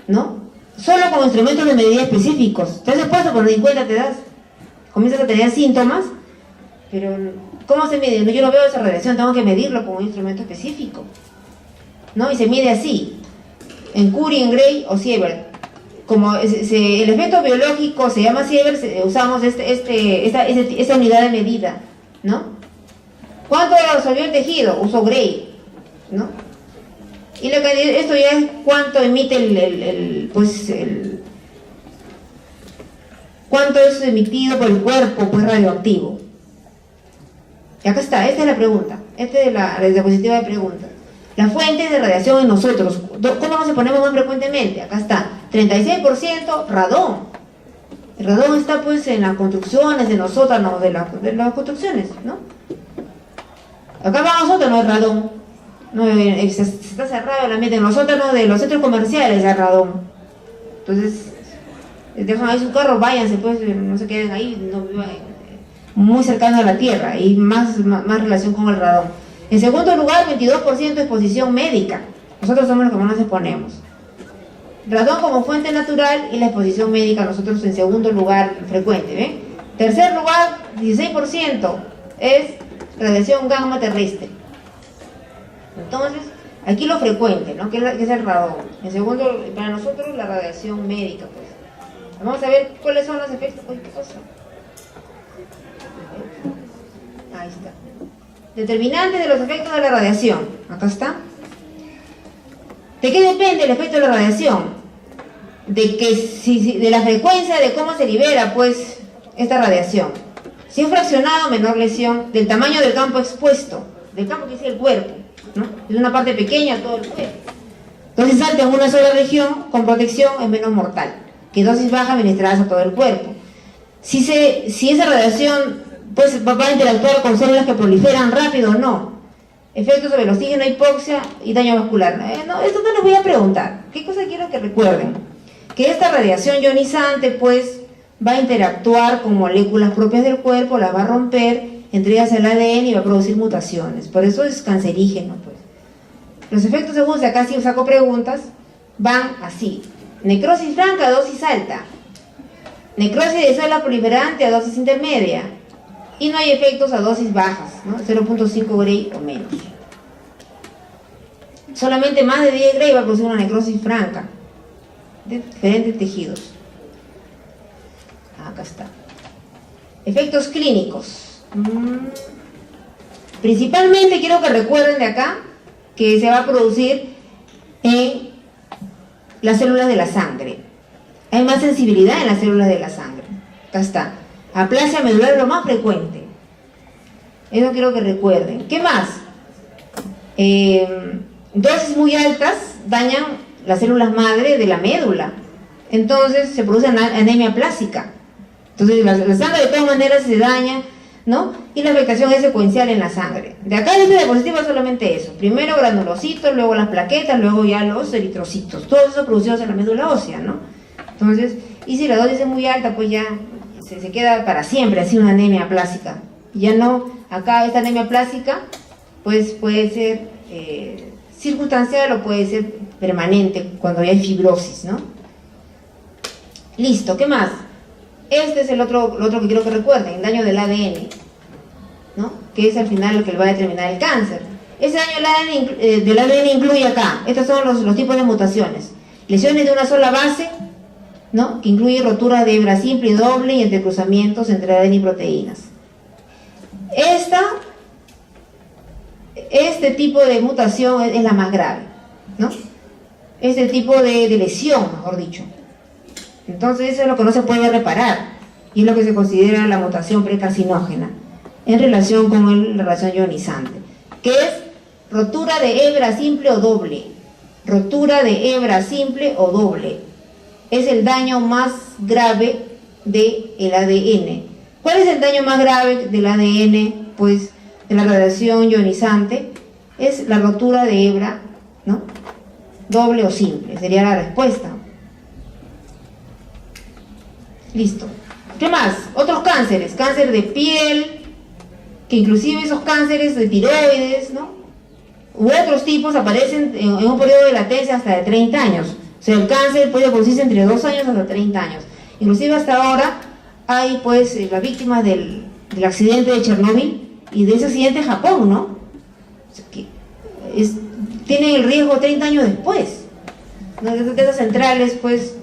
¿No? Solo con instrumentos de medida específicos. Te has expuesto, por ni cuenta te das. Comienzas a tener síntomas, pero ¿cómo se mide? No, yo no veo esa radiación, tengo que medirlo con un instrumento específico, ¿no? Y se mide así, en Curie, en Gray o Sievert. Como el efecto biológico se llama Sievert, usamos esta unidad de medida, ¿no? ¿Cuánto absorbió el tejido? Uso Gray, ¿no? Y esto ya es cuánto emite cuánto es emitido por el cuerpo, pues radioactivo. Y acá está, esta es la pregunta, esta es la diapositiva de preguntas. Las fuentes de radiación en nosotros, ¿cómo nos ponemos más frecuentemente? Acá está, 36% radón. El radón está pues en las construcciones, en los sótanos de las construcciones, ¿no? Acá vamos sótanos de radón. No, se está cerrado el ambiente, en los sótanos de los centros comerciales de radón. Entonces, dejan ahí su carro, váyanse pues, no se queden ahí, no vivan muy cercanos a la tierra, y más relación con el radón. En segundo lugar, 22% exposición médica. Nosotros somos los que más nos exponemos. Radón como fuente natural y la exposición médica, nosotros en segundo lugar frecuente, ¿ven? Tercer lugar, 16% es radiación gamma terrestre. Entonces, aquí lo frecuente, ¿no? Que es el radón. En segundo, para nosotros la radiación médica, pues. Vamos a ver cuáles son los efectos. Uy, ¿qué cosa? Ahí está. Determinantes de los efectos de la radiación. Acá está. ¿De qué depende el efecto de la radiación? De la frecuencia, de cómo se libera, pues, esta radiación. Si es fraccionado, menor lesión. Del tamaño del campo expuesto. Del campo que es el cuerpo, ¿no? Es una parte pequeña, todo el cuerpo. Entonces salta en una sola región, con protección, es menos mortal. Que dosis baja administradas a todo el cuerpo. Si esa radiación pues, va a interactuar con células que proliferan rápido o no. Efectos sobre el oxígeno, hipoxia y daño vascular. No, esto no les voy a preguntar. ¿Qué cosa quiero que recuerden? Que esta radiación ionizante pues va a interactuar con moléculas propias del cuerpo, las va a romper, entre ellas el ADN, y va a producir mutaciones. Por eso es cancerígeno, pues. Los efectos según, acá sí saco preguntas, van así. Necrosis franca a dosis alta. Necrosis de célula proliferante a dosis intermedia. Y no hay efectos a dosis bajas, ¿no? 0.5 Gray o menos. Solamente más de 10 Gray va a producir una necrosis franca de diferentes tejidos. Acá está. Efectos clínicos. Principalmente quiero que recuerden de acá que se va a producir en las células de la sangre. Hay más sensibilidad en las células de la sangre. Acá está. Aplasia medular es lo más frecuente. Eso quiero que recuerden. ¿Qué más? Dosis muy altas dañan las células madre de la médula. Entonces se produce anemia plástica. Entonces la sangre de todas maneras se daña. ¿no? Y la afectación es secuencial en la sangre. De acá dice diapositiva solamente eso. Primero granulocitos, luego las plaquetas, luego ya los eritrocitos. Todo eso producidos en la médula ósea, ¿no? Entonces, y si la dosis es muy alta, pues ya se queda para siempre así una anemia plástica. Ya no, acá esta anemia plástica, pues puede ser circunstancial o puede ser permanente cuando ya hay fibrosis, ¿no? Listo, ¿qué más? Este es el otro que quiero que recuerden, el daño del ADN, ¿no? Que es al final lo que le va a determinar el cáncer. Ese daño del ADN incluye acá, estos son los tipos de mutaciones. Lesiones de una sola base, ¿no? Que incluye rotura de hebra simple y doble y entrecruzamientos entre ADN y proteínas. Este tipo de mutación es la más grave, ¿no? Este tipo de lesión, mejor dicho. Entonces eso es lo que no se puede reparar y es lo que se considera la mutación precarcinógena en relación con la radiación ionizante, que es rotura de hebra simple o doble. Rotura de hebra simple o doble es el daño más grave del ADN. ¿Cuál es el daño más grave del ADN? Pues de la radiación ionizante es la rotura de hebra, ¿no? Doble o simple, sería la respuesta. Listo. ¿Qué más? Otros cánceres, cáncer de piel, que inclusive esos cánceres de tiroides, ¿no? U otros tipos aparecen en un periodo de latencia hasta de 30 años. O sea, el cáncer puede producirse entre 2 años hasta 30 años. Inclusive hasta ahora hay pues las víctimas del accidente de Chernóbil y de ese accidente en Japón, ¿no? O sea, que tienen el riesgo 30 años después, ¿no? De esas centrales pues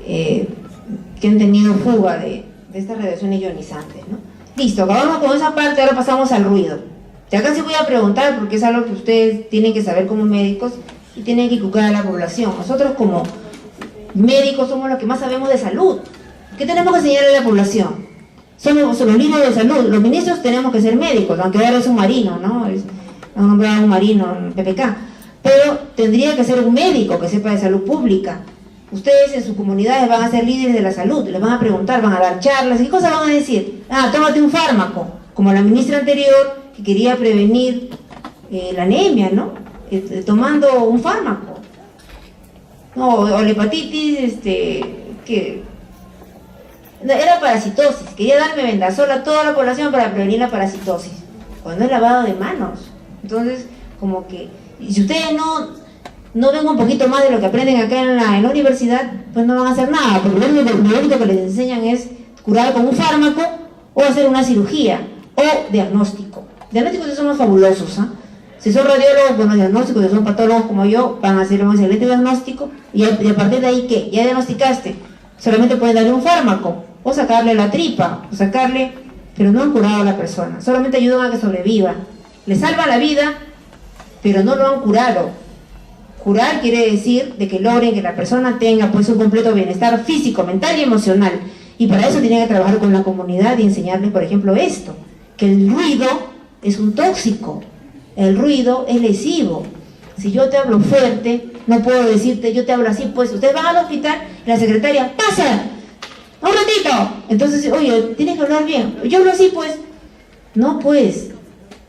que han tenido fuga de estas radiaciones ionizantes, ¿no? Listo, acabamos con esa parte, ahora pasamos al ruido. Ya casi voy a preguntar porque es algo que ustedes tienen que saber como médicos y tienen que educar a la población. Nosotros como médicos somos los que más sabemos de salud. ¿Qué tenemos que enseñarle a la población? Somos los libros de salud. Los ministros tenemos que ser médicos, aunque ahora es un marino, ¿no? Han nombrado un marino en PPK. Pero tendría que ser un médico que sepa de salud pública. Ustedes en sus comunidades van a ser líderes de la salud, les van a preguntar, van a dar charlas. ¿Qué cosas van a decir? Ah, tómate un fármaco, como la ministra anterior que quería prevenir la anemia, ¿no? Tomando un fármaco. No, o la hepatitis, que era parasitosis, quería darme vendasol a toda la población para prevenir la parasitosis, cuando es lavado de manos. Entonces, como que, y si ustedes no ven un poquito más de lo que aprenden acá en la universidad, pues no van a hacer nada, porque lo único que les enseñan es curar con un fármaco o hacer una cirugía o diagnóstico. Diagnósticos sí somos fabulosos, ¿eh? Si son radiólogos, buenos diagnósticos, si son patólogos como yo, van a hacer un excelente diagnóstico y a partir de ahí, ¿qué? Ya diagnosticaste, solamente pueden darle un fármaco o sacarle la tripa, o sacarle, pero no han curado a la persona, solamente ayudan a que sobreviva, le salva la vida, pero no lo han curado. Curar quiere decir de que logren que la persona tenga pues un completo bienestar físico, mental y emocional, y para eso tienen que trabajar con la comunidad y enseñarles, por ejemplo, esto, que el ruido es un tóxico, el ruido es lesivo. Si yo te hablo fuerte, no puedo decirte, yo te hablo así, pues ustedes van al hospital y la secretaria, ¡pasa! ¡Un ratito! Entonces, oye, tienes que hablar bien. Yo hablo así, pues. No, pues.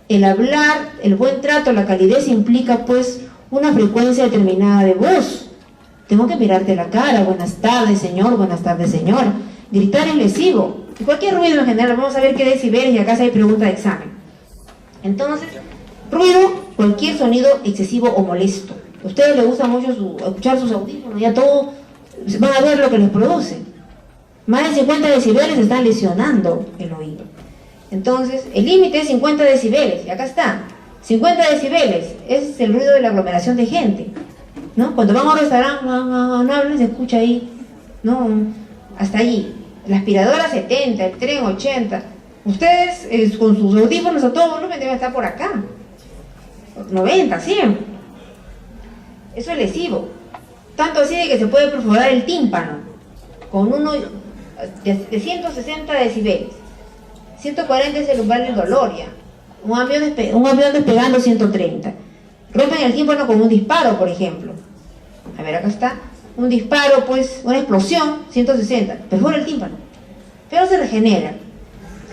El hablar, el buen trato, la calidez implica, pues, una frecuencia determinada de voz. Tengo que mirarte la cara, buenas tardes, señor, buenas tardes, señora. Gritar es lesivo. Y cualquier ruido en general, vamos a ver qué decibeles y acá hay pregunta de examen. Entonces, ruido, cualquier sonido excesivo o molesto. A ustedes les gusta mucho escuchar sus audífonos, ya todo, van a ver lo que les produce. Más de 50 decibeles están lesionando el oído. Entonces, el límite es 50 decibeles, y acá está. 50 decibeles es el ruido de la aglomeración de gente, ¿no? Cuando van a un restaurante, no hablan, se escucha ahí, ¿no? Hasta allí. La aspiradora 70, el tren 80. Ustedes con sus audífonos a todo volumen deben estar por acá. 90, 100. Eso es lesivo. Tanto así de que se puede perforar el tímpano con uno de 160 decibeles. 140 es el umbral del dolor ya. Un avión despegando 130. Rompen el tímpano con un disparo, por ejemplo. A ver, acá está. Un disparo, pues, una explosión, 160. Perfora el tímpano. Pero se regenera.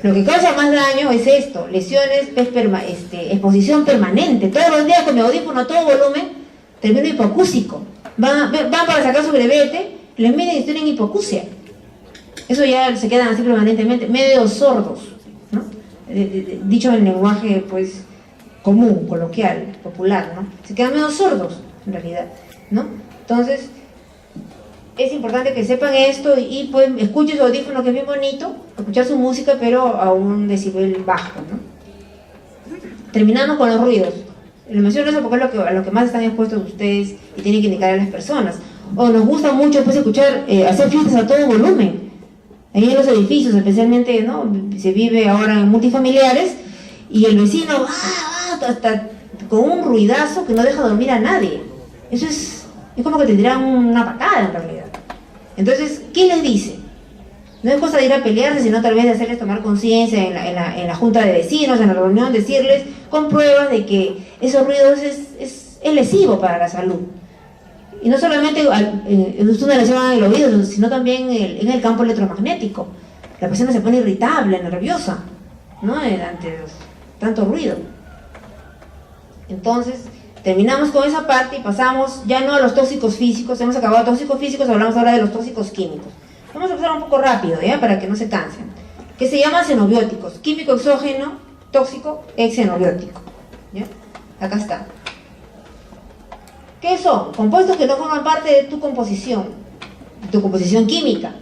Lo que causa más daño es esto, lesiones, exposición permanente. Todos los días con mi audífono a todo volumen, termino hipocúsico. Van para sacar su brevete, les miden y tienen hipoacusia. Eso ya se quedan así permanentemente, medio sordos, ¿no? Dicho en lenguaje, pues, común, coloquial, popular, ¿no? Se quedan medio sordos, en realidad, ¿no? Entonces, es importante que sepan esto y pues escuchen su audífono, que es bien bonito, escuchar su música, pero a un decibel bajo, ¿no? Terminamos con los ruidos. Les menciono eso porque es a lo que más están expuestos ustedes y tienen que indicar a las personas. O nos gusta mucho pues escuchar, hacer fiestas a todo volumen. Ahí en los edificios, especialmente, ¿no? Se vive ahora en multifamiliares y el vecino hasta con un ruidazo que no deja dormir a nadie. Eso es como que te tiran una patada en realidad. Entonces, ¿qué les dice? No es cosa de ir a pelearse, sino tal vez de hacerles tomar conciencia en la junta de vecinos, en la reunión, decirles con pruebas de que esos ruidos es lesivo para la salud. Y no solamente es una lesión en el oído, sino también en el campo electromagnético. La persona se pone irritable, nerviosa, ¿no? Ante tanto ruido. Entonces, terminamos con esa parte y pasamos ya no a los tóxicos físicos. Hemos acabado tóxicos físicos, hablamos ahora de los tóxicos químicos. Vamos a empezar un poco rápido, ¿ya? Para que no se cansen. Que se llaman xenobióticos. Químico exógeno, tóxico, xenobiótico. ¿Ya? Acá está. ¿Qué son? Compuestos que no forman parte de tu composición química,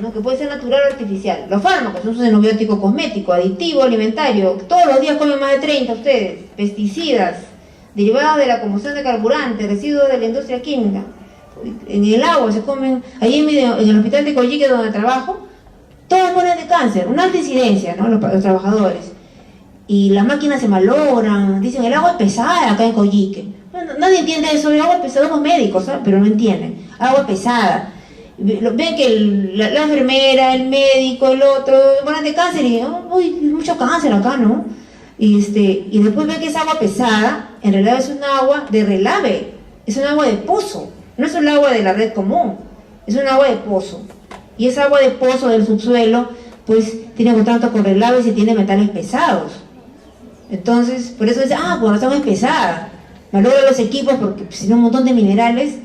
¿no? Que puede ser natural o artificial. Los fármacos son un xenobiótico cosmético, adictivo, alimentario. Todos los días comen más de 30 ustedes. Pesticidas, derivados de la combustión de carburante, residuos de la industria química. En el agua se comen, ahí en el hospital de Coyique donde trabajo, todos mueren de cáncer, una alta incidencia, ¿no? Los trabajadores. Y las máquinas se malogran, dicen el agua es pesada acá en Coyique. Bueno, nadie entiende eso, el agua es pesada, somos médicos, ¿sabes? Pero no entienden, agua pesada. Ven que la enfermera, el médico, el otro, mueren de cáncer y uy, mucho cáncer acá, ¿no? Y después ven que esa agua pesada, en realidad es un agua de relave, es un agua de pozo. No es un agua de la red común, es un agua de pozo. Y esa agua de pozo del subsuelo, pues, tiene contacto con relaves y tiene metales pesados. Entonces, por eso dice, por razón es pesada. Malogra los equipos porque pues, tiene un montón de minerales.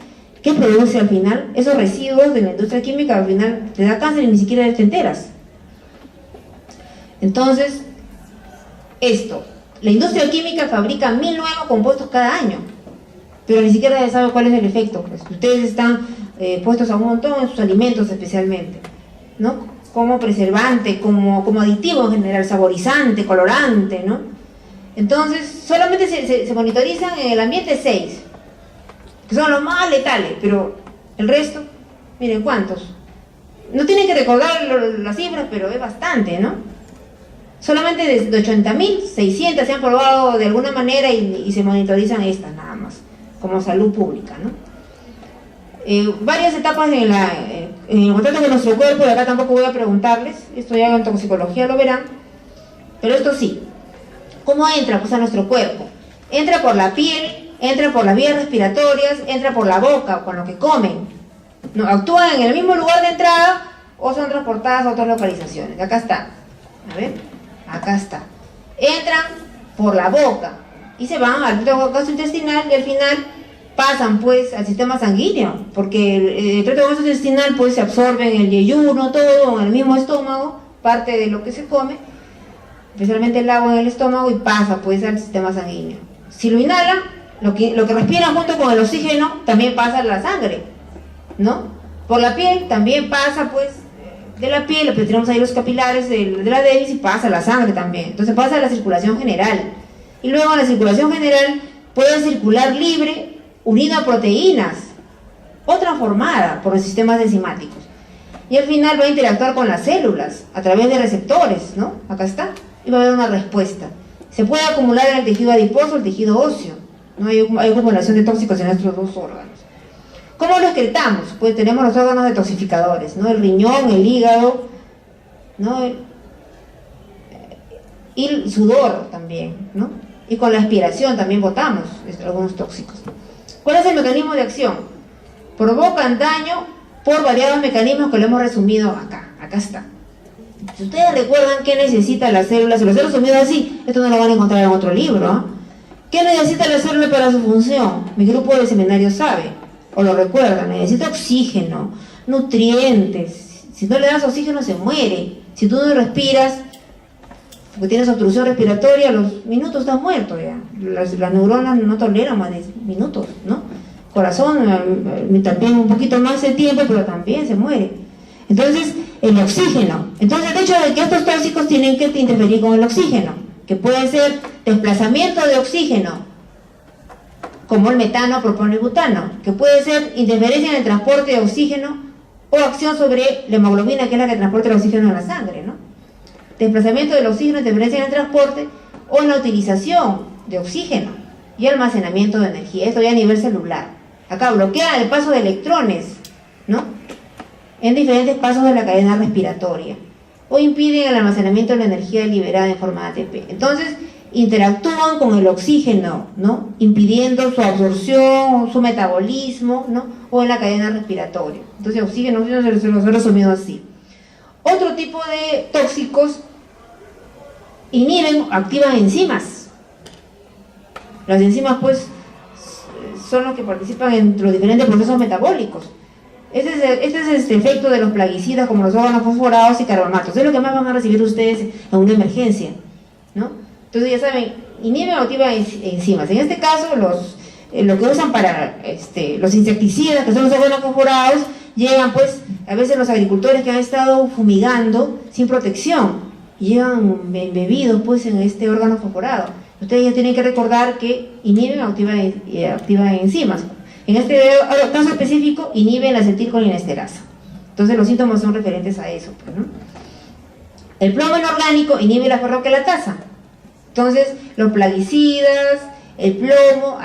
¿Qué produce al final? Esos residuos de la industria química al final te da cáncer y ni siquiera te enteras. Entonces, la industria química fabrica 1000 nuevos compuestos cada año. Pero ni siquiera se sabe cuál es el efecto. Pues ustedes están puestos a un montón en sus alimentos especialmente, ¿no? Como preservante, como aditivo en general, saborizante, colorante, ¿no? Entonces, solamente se monitorizan en el ambiente 6, que son los más letales, pero el resto, miren cuántos. No tienen que recordar las cifras, pero es bastante, ¿no? Solamente de 80.600 se han probado de alguna manera y se monitorizan estas nada más, como salud pública, ¿no? Varias etapas en el contacto con nuestro cuerpo, y acá tampoco voy a preguntarles, esto ya en toxicología lo verán, pero esto sí. ¿Cómo entra pues a nuestro cuerpo? Entra por la piel, entra por las vías respiratorias, entra por la boca, con lo que comen. No, actúan en el mismo lugar de entrada o son transportadas a otras localizaciones. Acá está, a ver, acá está. Entran por la boca y se van al tracto gastrointestinal y al final pasan pues al sistema sanguíneo, porque el tracto gastrointestinal pues se absorbe en el yeyuno, todo en el mismo estómago, parte de lo que se come, especialmente el agua en el estómago, y pasa pues al sistema sanguíneo. Si lo inhalan, lo que respiran junto con el oxígeno también pasa a la sangre, ¿no? Por la piel también pasa pues de la piel, pues tenemos ahí los capilares de la dermis y pasa a la sangre también. Entonces pasa a la circulación general. Y luego en la circulación general puede circular libre, unida a proteínas o transformada por los sistemas enzimáticos. Y al final va a interactuar con las células a través de receptores, ¿no? Acá está. Y va a haber una respuesta. Se puede acumular en el tejido adiposo, el tejido óseo, ¿no? Hay acumulación de tóxicos en nuestros dos órganos. ¿Cómo lo excretamos? Pues tenemos los órganos detoxificadores, ¿no? El riñón, el hígado, ¿no? Y el sudor también, ¿no? Y con la aspiración también botamos algunos tóxicos. ¿Cuál es el mecanismo de acción? Provocan daño por variados mecanismos que lo hemos resumido acá. Acá está. Si ustedes recuerdan qué necesita la célula, si los he resumido así, esto no lo van a encontrar en otro libro, ¿eh? ¿Qué necesita la célula para su función? Mi grupo de seminario sabe, o lo recuerda, necesita oxígeno, nutrientes. Si no le das oxígeno se muere. Si tú no respiras, porque tienes obstrucción respiratoria, a los minutos estás muerto ya. Las neuronas no toleran más de minutos, ¿no? Corazón también un poquito más de tiempo, pero también se muere. Entonces, el oxígeno. Entonces, el hecho de que estos tóxicos tienen que interferir con el oxígeno, que puede ser desplazamiento de oxígeno, como el metano, propano y butano, que puede ser interferencia en el transporte de oxígeno o acción sobre la hemoglobina, que es la que transporta el oxígeno en la sangre, ¿no? Desplazamiento del oxígeno, interferencia en el transporte o en la utilización de oxígeno y almacenamiento de energía. Esto ya a nivel celular. Acá bloquea el paso de electrones, ¿no?, en diferentes pasos de la cadena respiratoria, o impiden el almacenamiento de la energía liberada en forma de ATP. Entonces, interactúan con el oxígeno, ¿no?, impidiendo su absorción, su metabolismo, ¿no?, o en la cadena respiratoria. Entonces, oxígeno se los he resumido así. Otro tipo de tóxicos inhiben, activan enzimas. Las enzimas, pues, son los que participan en los diferentes procesos metabólicos. Este es el efecto de los plaguicidas, como los organofosforados y carbamatos. Es lo que más van a recibir ustedes en una emergencia, ¿no? Entonces, ya saben, inhiben o activan enzimas. En este caso, lo que usan para los insecticidas, que son los organofosforados, llegan, pues, a veces los agricultores que han estado fumigando sin protección, llegan embebidos, pues, en este órgano fosforado. Ustedes ya tienen que recordar que inhiben o activan enzimas. En este caso específico, inhiben la acetilcolinesterasa. Entonces los síntomas son referentes a eso, pues, ¿no? El plomo inorgánico inhibe la ferroquelatasa. Entonces, los plaguicidas, el plomo,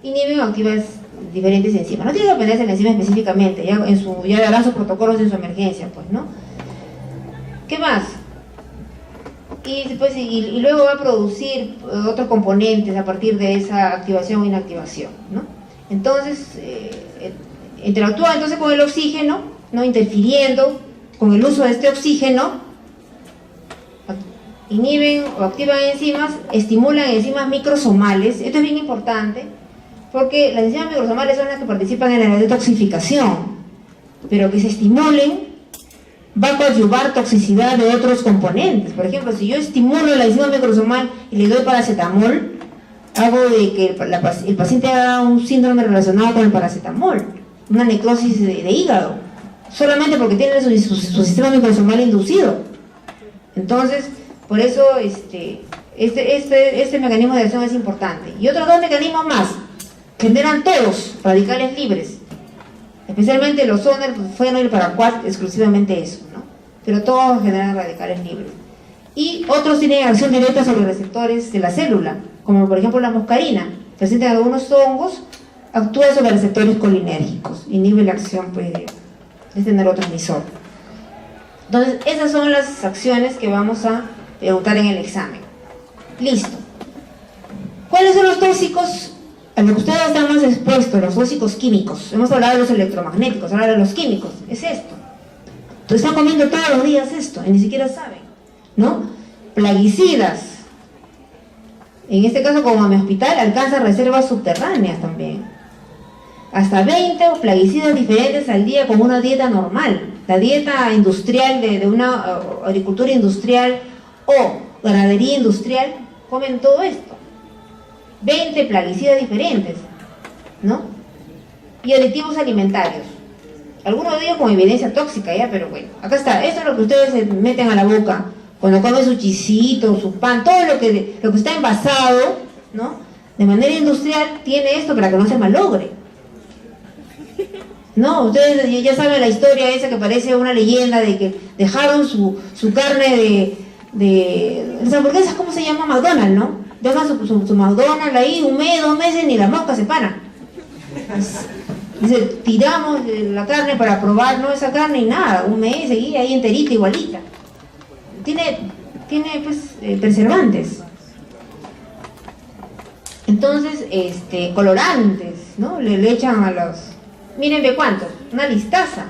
inhiben o activan diferentes enzimas. No tiene que dependerse de la enzima específicamente, ya darán sus protocolos en su emergencia, pues, ¿no? ¿Qué más? Y luego va a producir otros componentes a partir de esa activación o inactivación, ¿no? Entonces, interactúa entonces con el oxígeno, ¿no?, interfiriendo con el uso de este oxígeno, inhiben o activan enzimas, estimulan enzimas microsomales. Esto es bien importante, porque las enzimas microsomales son las que participan en la detoxificación, pero que se estimulen va a coadyuvar toxicidad de otros componentes. Por ejemplo, si yo estimulo la enzima microsomal y le doy paracetamol, hago de que el paciente haga un síndrome relacionado con el paracetamol, una necrosis de hígado, solamente porque tiene su sistema microsomal inducido. Entonces, por eso este mecanismo de acción es importante. Y otros dos mecanismos más generan todos radicales libres, especialmente los SONER, FENO y el paraquat, exclusivamente eso, ¿no? Pero todos generan radicales libres. Y otros tienen acción directa sobre receptores de la célula, como por ejemplo la muscarina, presente en algunos hongos, actúa sobre receptores colinérgicos, inhibe la acción, pues, de este neurotransmisor. Entonces, esas son las acciones que vamos a preguntar en el examen. Listo. ¿Cuáles son los tóxicos a los que ustedes están más expuestos? Los tóxicos químicos. Hemos hablado de los electromagnéticos, ahora de los químicos. Es esto. Entonces están comiendo todos los días esto y ni siquiera saben, ¿no? Plaguicidas. En este caso, como mi hospital alcanza reservas subterráneas también. Hasta 20 plaguicidas diferentes al día con una dieta normal. La dieta industrial de una agricultura industrial o ganadería industrial comen todo esto. 20 plaguicidas diferentes, ¿no? Y aditivos alimentarios. Algunos de ellos con evidencia tóxica, ya, pero bueno, acá está. Esto es lo que ustedes se meten a la boca cuando comen su chisito, su pan, todo lo que está envasado, ¿no?, de manera industrial, tiene esto para que no se malogre. No, ustedes ya saben la historia esa que parece una leyenda de que dejaron su carne de las hamburguesas, ¿cómo se llama? McDonald's, ¿no? Dejan su McDonald's ahí un mes, 2 meses, ni las moscas se paran. Dice, tiramos la carne para probar, no esa carne y nada, un mes seguía ahí enterita, igualita. Tiene pues preservantes. Entonces, colorantes, ¿no? Le echan a los... Miren de cuánto, una listaza.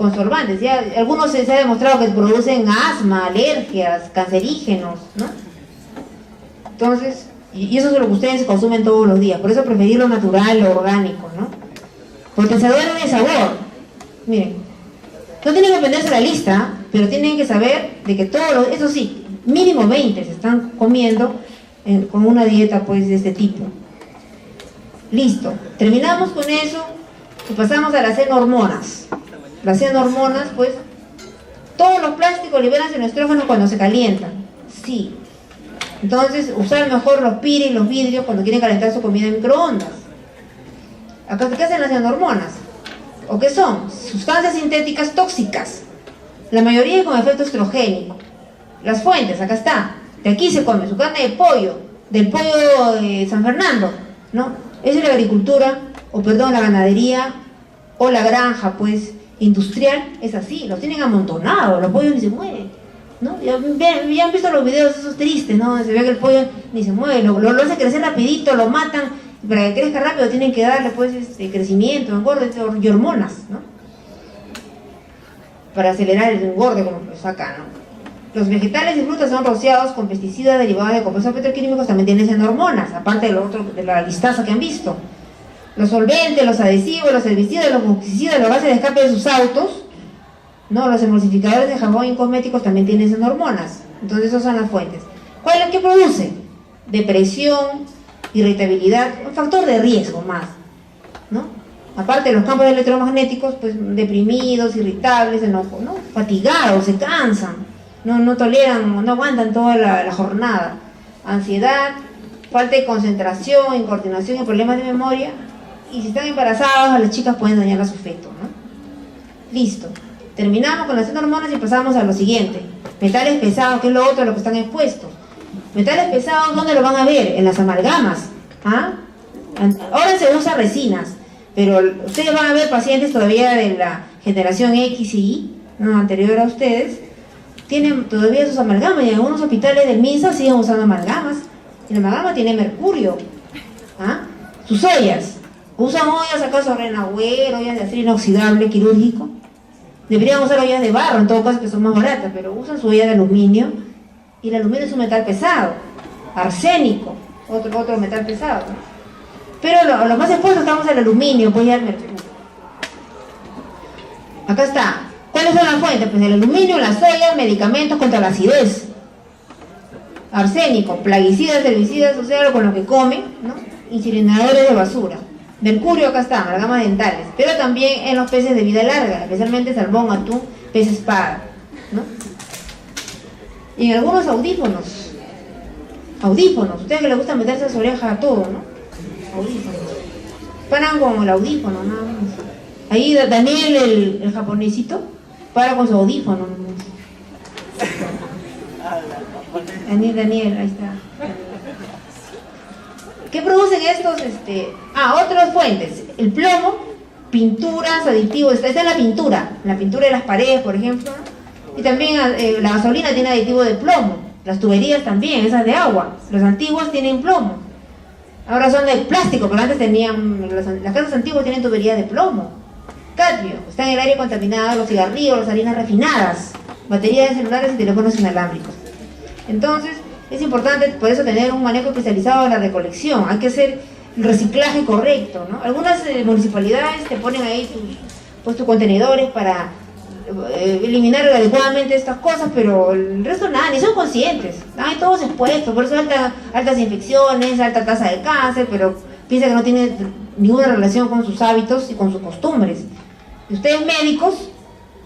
con solvantes. Ya algunos se ha demostrado que producen asma, alergias, cancerígenos, ¿no? Entonces, y eso es lo que ustedes consumen todos los días. Por eso preferir lo natural, lo orgánico, ¿no? Potenciadores de sabor. Miren, no tienen que aprenderse la lista, pero tienen que saber de que todos los, eso sí, mínimo 20 se están comiendo con una dieta pues de este tipo. Listo, terminamos con eso y pasamos a las xenormonas. Las xenormonas, pues, todos los plásticos liberan estrógeno cuando se calientan. Sí. Entonces, usar mejor los piris, los vidrios cuando quieren calentar su comida en microondas. Acá, ¿qué hacen las xenormonas? ¿O qué son? Sustancias sintéticas tóxicas. La mayoría con efecto estrogénico. Las fuentes, acá está. De aquí se come su carne de pollo, del pollo de San Fernando, ¿no? Es la agricultura, o perdón, la ganadería, o la granja, pues, industrial, es así. Los tienen amontonados, los pollos ni se mueven, ¿no? Ya han visto los videos esos tristes, ¿no? Se ve que el pollo ni se mueve, lo hace crecer rapidito, lo matan, y para que crezca rápido tienen que darle, pues, crecimiento, engorde y hormonas, ¿no? Para acelerar el engorde, como pues acá, ¿no? Los vegetales y frutas son rociados con pesticidas derivados de compuestos petroquímicos, también tienen xenormonas, aparte de lo otro, de la listaza que han visto. Los solventes, los adhesivos, los herbicidas, los fungicidas, los gases de escape de sus autos, ¿no? Los emulsificadores de jabón y cosméticos también tienen xenormonas. Entonces, esas son las fuentes. ¿Cuál es la que produce? Depresión, irritabilidad, un factor de riesgo más, ¿no? Aparte de los campos electromagnéticos, pues deprimidos, irritables, enojo, ¿no? Fatigados, se cansan. No toleran, no aguantan toda la jornada. Ansiedad, falta de concentración, incoordinación y problemas de memoria. Y si están embarazadas, a las chicas pueden dañar a su feto, ¿no? Listo. Terminamos con las xenormonas y pasamos a lo siguiente. Metales pesados, que es lo otro a lo que están expuestos. Metales pesados, ¿dónde lo van a ver? En las amalgamas. ¿Ah? Ahora se usan resinas, pero ustedes van a ver pacientes todavía de la generación X y Y, ¿no? Anterior a ustedes, tienen todavía sus amalgamas, y en algunos hospitales del MINSA siguen usando amalgamas. Y la amalgama tiene mercurio. ¿Ah? Sus ollas. ¿Usan ollas acaso Renauer, ollas de acero inoxidable quirúrgico? Deberían usar ollas de barro, en todo caso, que son más baratas, pero usan su olla de aluminio. Y el aluminio es un metal pesado. Arsénico, otro metal pesado, ¿no? Pero lo más expuesto estamos al aluminio, pues ya al mercurio. Acá está. ¿Cuáles son las fuentes? Pues el aluminio, las ollas, medicamentos contra la acidez. Arsénico, plaguicidas, herbicidas, o sea, con lo que comen, ¿no? Incineradores de basura. Mercurio, acá está, amalgamas dentales. Pero también en los peces de vida larga, especialmente salmón, atún, pez espada, ¿no? Y en algunos audífonos. Audífonos, ustedes que les gusta meterse a su oreja a todo, ¿no? Audífonos. Paran con el audífono, nada más. Ahí Daniel, el japonesito, para con su audífono. Daniel, ahí está. ¿Qué producen estos? Otras fuentes. El plomo, pinturas, aditivos. Esta es la pintura de las paredes, por ejemplo, ¿no? Y también la gasolina tiene aditivo de plomo. Las tuberías también, esas de agua. Los antiguos tienen plomo. Ahora son de plástico, pero antes tenían, las casas antiguas tienen tuberías de plomo. Cadmio, está en el aire contaminado, los cigarrillos, las harinas refinadas, baterías de celulares y teléfonos inalámbricos. Entonces, es importante por eso tener un manejo especializado de la recolección. Hay que hacer el reciclaje correcto, ¿no? Algunas municipalidades te ponen ahí tus contenedores para eliminar adecuadamente estas cosas, pero el resto nada, ni son conscientes. Hay todos expuestos, por eso altas infecciones, alta tasa de cáncer, pero piensa que no tiene ninguna relación con sus hábitos y con sus costumbres. Y ustedes médicos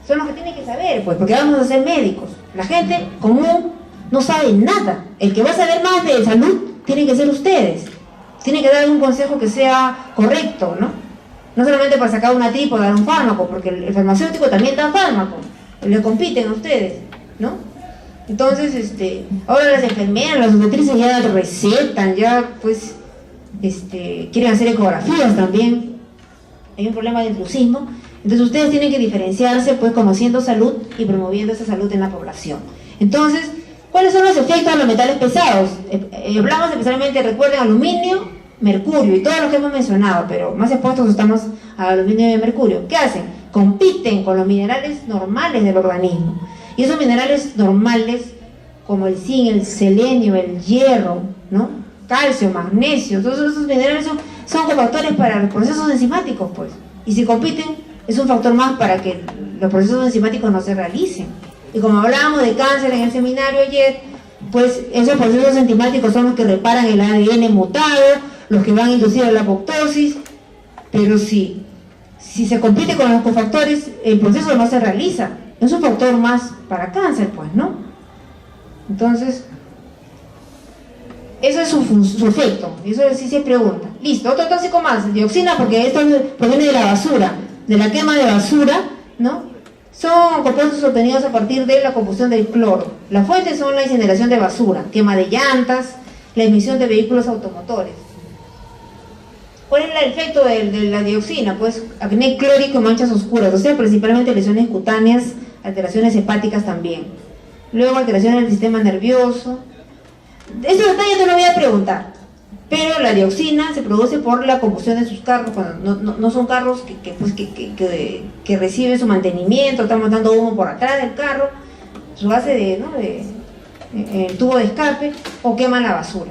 son los que tienen que saber, pues, porque vamos a ser médicos. La gente común no sabe nada. El que va a saber más de salud tienen que ser ustedes. Tienen que dar un consejo que sea correcto, ¿no? No solamente para sacar una tripa o dar un fármaco, porque el farmacéutico también da fármaco. Le compiten a ustedes, ¿no? Entonces, ahora las enfermeras, las obstetrices ya recetan, ya pues, quieren hacer ecografías también. Hay un problema de intrusismo. Entonces ustedes tienen que diferenciarse, pues, conociendo salud y promoviendo esa salud en la población. Entonces, ¿cuáles son los efectos de los metales pesados? Hablamos especialmente, recuerden, aluminio, mercurio y todos los que hemos mencionado, pero más expuestos estamos al aluminio y al mercurio. ¿Qué hacen? compiten con los minerales normales del organismo. Y esos minerales normales, como el zinc, el selenio, el hierro, ¿no? Calcio, magnesio, todos esos minerales son cofactores para los procesos enzimáticos, pues. Y si compiten, es un factor más para que los procesos enzimáticos no se realicen. Y como hablábamos de cáncer en el seminario ayer, pues esos procesos enzimáticos son los que reparan el ADN mutado, los que van a inducir a la apoptosis, pero si se compite con los cofactores, el proceso no se realiza. Es un factor más para cáncer, pues, ¿no? Entonces, eso es su efecto, y eso sí se pregunta. Listo, otro tóxico más, dioxina, porque esto proviene de la basura, de la quema de basura, ¿no? Son compuestos obtenidos a partir de la combustión del cloro. Las fuentes son la incineración de basura, quema de llantas, la emisión de vehículos automotores. ¿Cuál es el efecto de la dioxina? Pues acné clórico y manchas oscuras, o sea, principalmente lesiones cutáneas, alteraciones hepáticas también. Luego alteraciones del sistema nervioso. Estos detalles no lo voy a preguntar, pero la dioxina se produce por la combustión de sus carros, cuando no son carros que reciben su mantenimiento, están montando humo por atrás del carro, su base el tubo de escape, o queman la basura.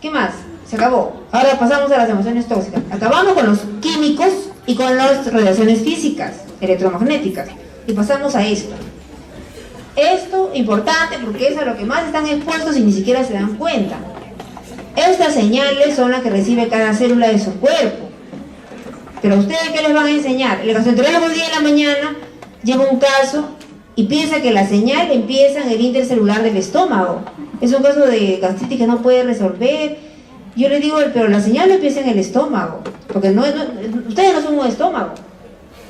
¿Qué más? Se acabó. Ahora pasamos a las emociones tóxicas. Acabamos con los químicos y con las radiaciones físicas, electromagnéticas, y pasamos a esto. Esto importante porque es a lo que más están expuestos y ni siquiera se dan cuenta. Estas señales son las que recibe cada célula de su cuerpo. Pero ustedes, ¿qué les van a enseñar? El gastroenterólogo el día de la mañana lleva un caso y piensa que la señal empieza en el intercelular del estómago. Es un caso de gastritis que no puede resolver. Yo le digo, pero la señal no empieza en el estómago, porque ustedes no son un estómago.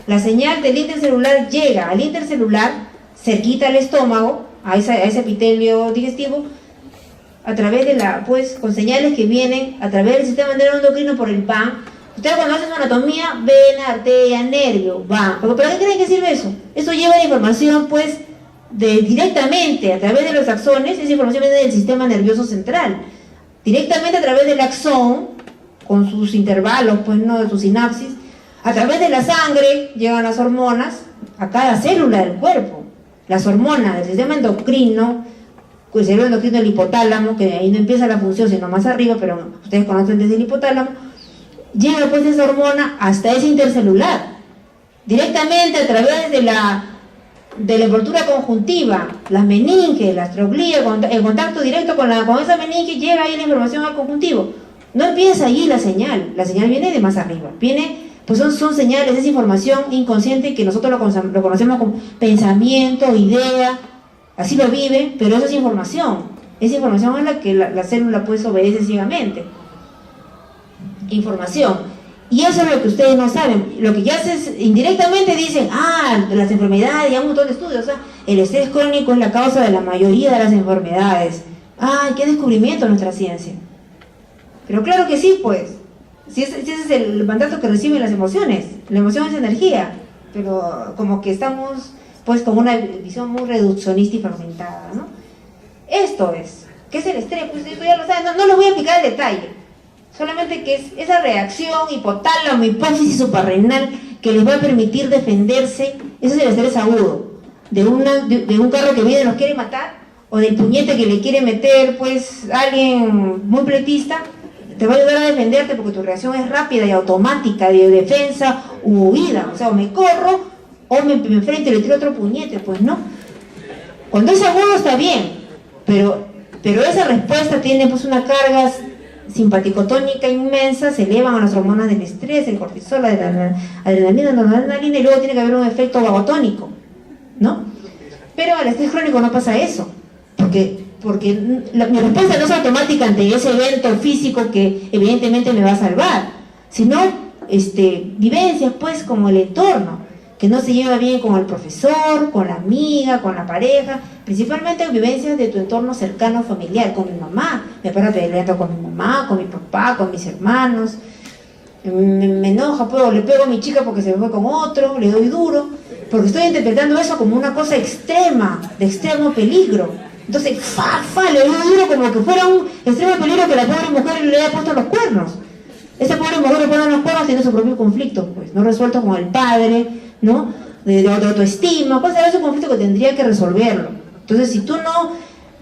La señal del intercelular llega al intercelular, cerquita al estómago, a ese epitelio digestivo, a través de con señales que vienen a través del sistema neuroendocrino por el PAN. Ustedes cuando hacen su anatomía, vena, arteria, nervio, van. ¿Pero para qué creen que sirve eso? Eso lleva la información, pues, directamente a través de los axones. Esa información viene del sistema nervioso central. Directamente a través del axón, con sus intervalos, pues, ¿no?, de sus sinapsis. A través de la sangre llegan las hormonas a cada célula del cuerpo. Las hormonas del sistema endocrino, el cerebro endocrino del hipotálamo, que ahí no empieza la función sino más arriba, pero ustedes conocen desde el hipotálamo, llega pues esa hormona hasta ese intercelular, directamente a través de la envoltura conjuntiva, las meninges, las troglías, el contacto directo con esa meninge, llega ahí la información al conjuntivo. No empieza allí la señal viene de más arriba, pues son señales, es información inconsciente que nosotros lo conocemos como pensamiento, idea, así lo vive, pero eso es información. Esa información es la que la célula pues obedece ciegamente. Información. Y eso es lo que ustedes no saben. Lo que ya indirectamente dicen, de las enfermedades, ya un montón de estudios, el estrés crónico es la causa de la mayoría de las enfermedades. ¡Qué descubrimiento en nuestra ciencia! Pero claro que sí, pues. Si ese es el mandato que reciben las emociones. La emoción es energía, pero como que estamos pues con una visión muy reduccionista y fragmentada, ¿no? Esto es, ¿qué es el estrés? Pues esto ya lo saben, no lo voy a explicar en detalle, solamente que es esa reacción hipotálamo, hipófisis suprarrenal que les va a permitir defenderse. Ese es el estrés agudo, de un carro que viene y los quiere matar, o del puñete que le quiere meter pues alguien muy pletista. Te va a ayudar a defenderte porque tu reacción es rápida y automática, de defensa u huida. O sea, o me corro o me enfrento y le tiro otro puñete, pues no. Cuando es agudo está bien, pero esa respuesta tiene pues una carga simpaticotónica inmensa, se elevan a las hormonas del estrés, el cortisol, la adrenalina, noradrenalina, y luego tiene que haber un efecto vagotónico, ¿no? Pero al estrés crónico no pasa eso, porque mi respuesta no es automática ante ese evento físico que evidentemente me va a salvar, sino vivencias pues como el entorno, que no se lleva bien con el profesor, con la amiga, con la pareja, principalmente vivencias de tu entorno cercano familiar, con mi mamá, me paro peleando con mi mamá, con mi papá, con mis hermanos, me enoja, pues, le pego a mi chica porque se me fue con otro, le doy duro, porque estoy interpretando eso como una cosa extrema, de extremo peligro. Entonces, le doy duro como que fuera un extremo peligro que la pobre mujer le haya puesto los cuernos. Esa pobre mujer que pone los cuernos tiene su propio conflicto, pues, no resuelto con el padre, ¿no? De autoestima, pues es un conflicto que tendría que resolverlo. Entonces, si tú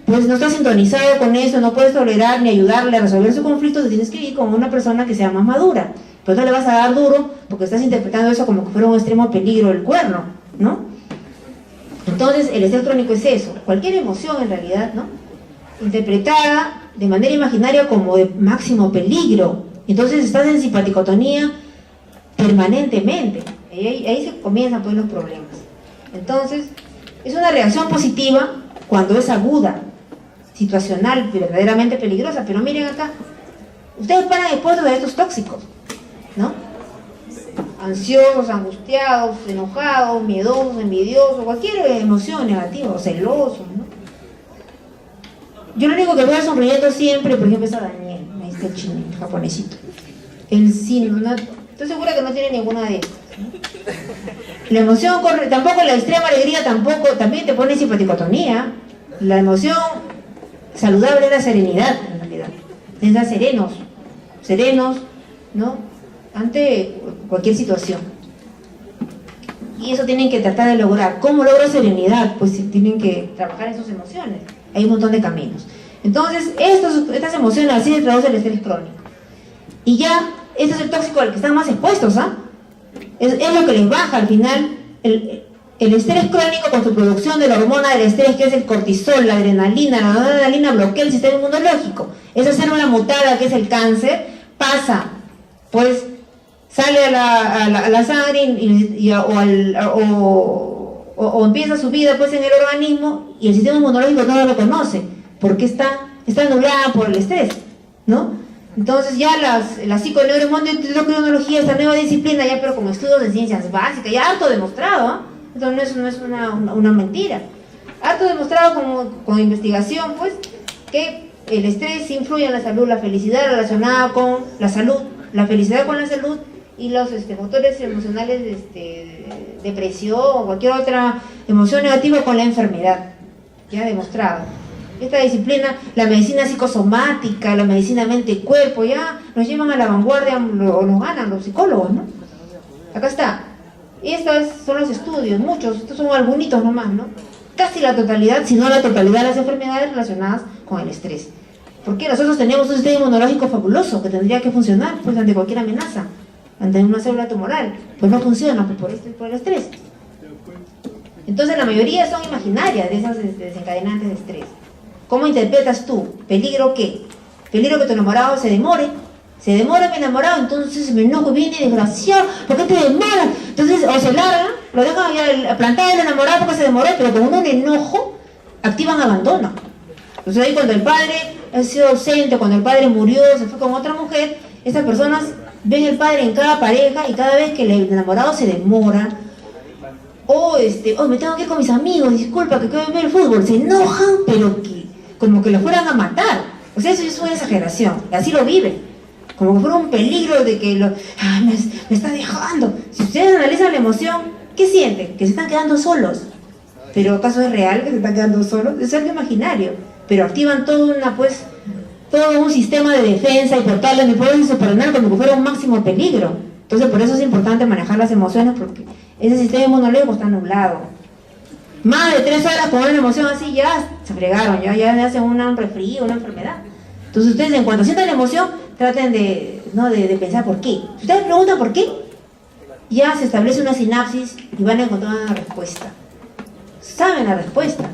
pues no estás sintonizado con eso, no puedes tolerar ni ayudarle a resolver su conflicto, te tienes que ir con una persona que sea más madura. Pues no le vas a dar duro porque estás interpretando eso como que fuera un extremo peligro el cuerno, ¿no? Entonces, el estrés crónico es eso, cualquier emoción en realidad, ¿no? Interpretada de manera imaginaria como de máximo peligro. Entonces estás en simpaticotonía permanentemente. Ahí se comienzan pues los problemas. Entonces, es una reacción positiva cuando es aguda, situacional, verdaderamente peligrosa. Pero miren acá, ustedes paran expuestos a estos tóxicos, ¿no? Ansiosos, angustiados, enojados, miedosos, envidiosos, cualquier emoción negativa, celosos, ¿no? Yo lo único que veo sonriendo siempre, por ejemplo, es a Daniel, ahí está el chino, el japonesito. El signo, ¿no? Estoy segura que no tiene ninguna de estas, ¿no? La emoción corre, tampoco la extrema alegría, también te pone simpaticotonía. La emoción saludable es la serenidad, en realidad. Es estar serenos, ¿no? Ante cualquier situación. Y eso tienen que tratar de lograr. ¿Cómo logro serenidad? Pues tienen que trabajar en sus emociones. Hay un montón de caminos. Entonces, estas emociones así se traduce el estrés crónico. Y ya, este es el tóxico al que están más expuestos, ¿ah? Es lo que les baja al final. El estrés crónico con su producción de la hormona del estrés, que es el cortisol, la adrenalina bloquea el sistema inmunológico. Esa célula mutada que es el cáncer, pasa, pues, sale a la sangre o empieza su vida pues en el organismo y el sistema inmunológico no lo reconoce porque está anulada por el estrés, ¿no? Entonces ya la psiconeuroendocrinología, esta nueva disciplina ya pero con estudios de ciencias básicas, ya harto demostrado, ¿eh? Entonces no es una mentira, harto demostrado con investigación pues que el estrés influye en la salud, la felicidad relacionada con la salud, la felicidad con la salud y los motores emocionales depresión o cualquier otra emoción negativa con la enfermedad, ya demostrado. Esta disciplina, la medicina psicosomática, la medicina mente-cuerpo, ya nos llevan a la vanguardia o nos ganan los psicólogos, ¿no? Acá está. Y estos son los estudios, muchos, estos son algunos nomás, ¿no? Casi la totalidad, si no la totalidad de las enfermedades relacionadas con el estrés. Porque nosotros tenemos un sistema inmunológico fabuloso que tendría que funcionar pues ante cualquier amenaza, ante una célula tumoral, pues no funciona pues, por el estrés. Entonces la mayoría son imaginarias de esas desencadenantes de estrés. ¿Cómo interpretas tú? ¿Peligro qué? Peligro que tu enamorado se demore mi enamorado, entonces me enojo, viene desgraciado, ¿por qué te demoras? Entonces, o se larga, lo dejan ya plantado el enamorado porque se demoró, pero con un enojo activan abandono. Entonces ahí cuando el padre ha sido ausente, cuando el padre murió, se fue con otra mujer, estas personas ven el padre en cada pareja y cada vez que el enamorado se demora, me tengo que ir con mis amigos, disculpa que quiero ver el fútbol, se enojan, pero que como que lo fueran a matar. O sea, eso es una exageración, así lo viven, como que fuera un peligro de que me está dejando. Si ustedes analizan la emoción, ¿qué sienten? Que se están quedando solos. ¿Pero acaso es real que se están quedando solos? Es algo imaginario, pero activan todo un sistema de defensa y portarlas y pueden superar como que fuera un máximo peligro. Entonces por eso es importante manejar las emociones porque ese sistema inmunológico está nublado. Más de 3 horas con una emoción así ya se fregaron, ya hacen un resfrío, una enfermedad. Entonces ustedes en cuanto sientan la emoción traten de pensar por qué. Si ustedes preguntan por qué, ya se establece una sinapsis y van a encontrar una respuesta. Saben la respuesta.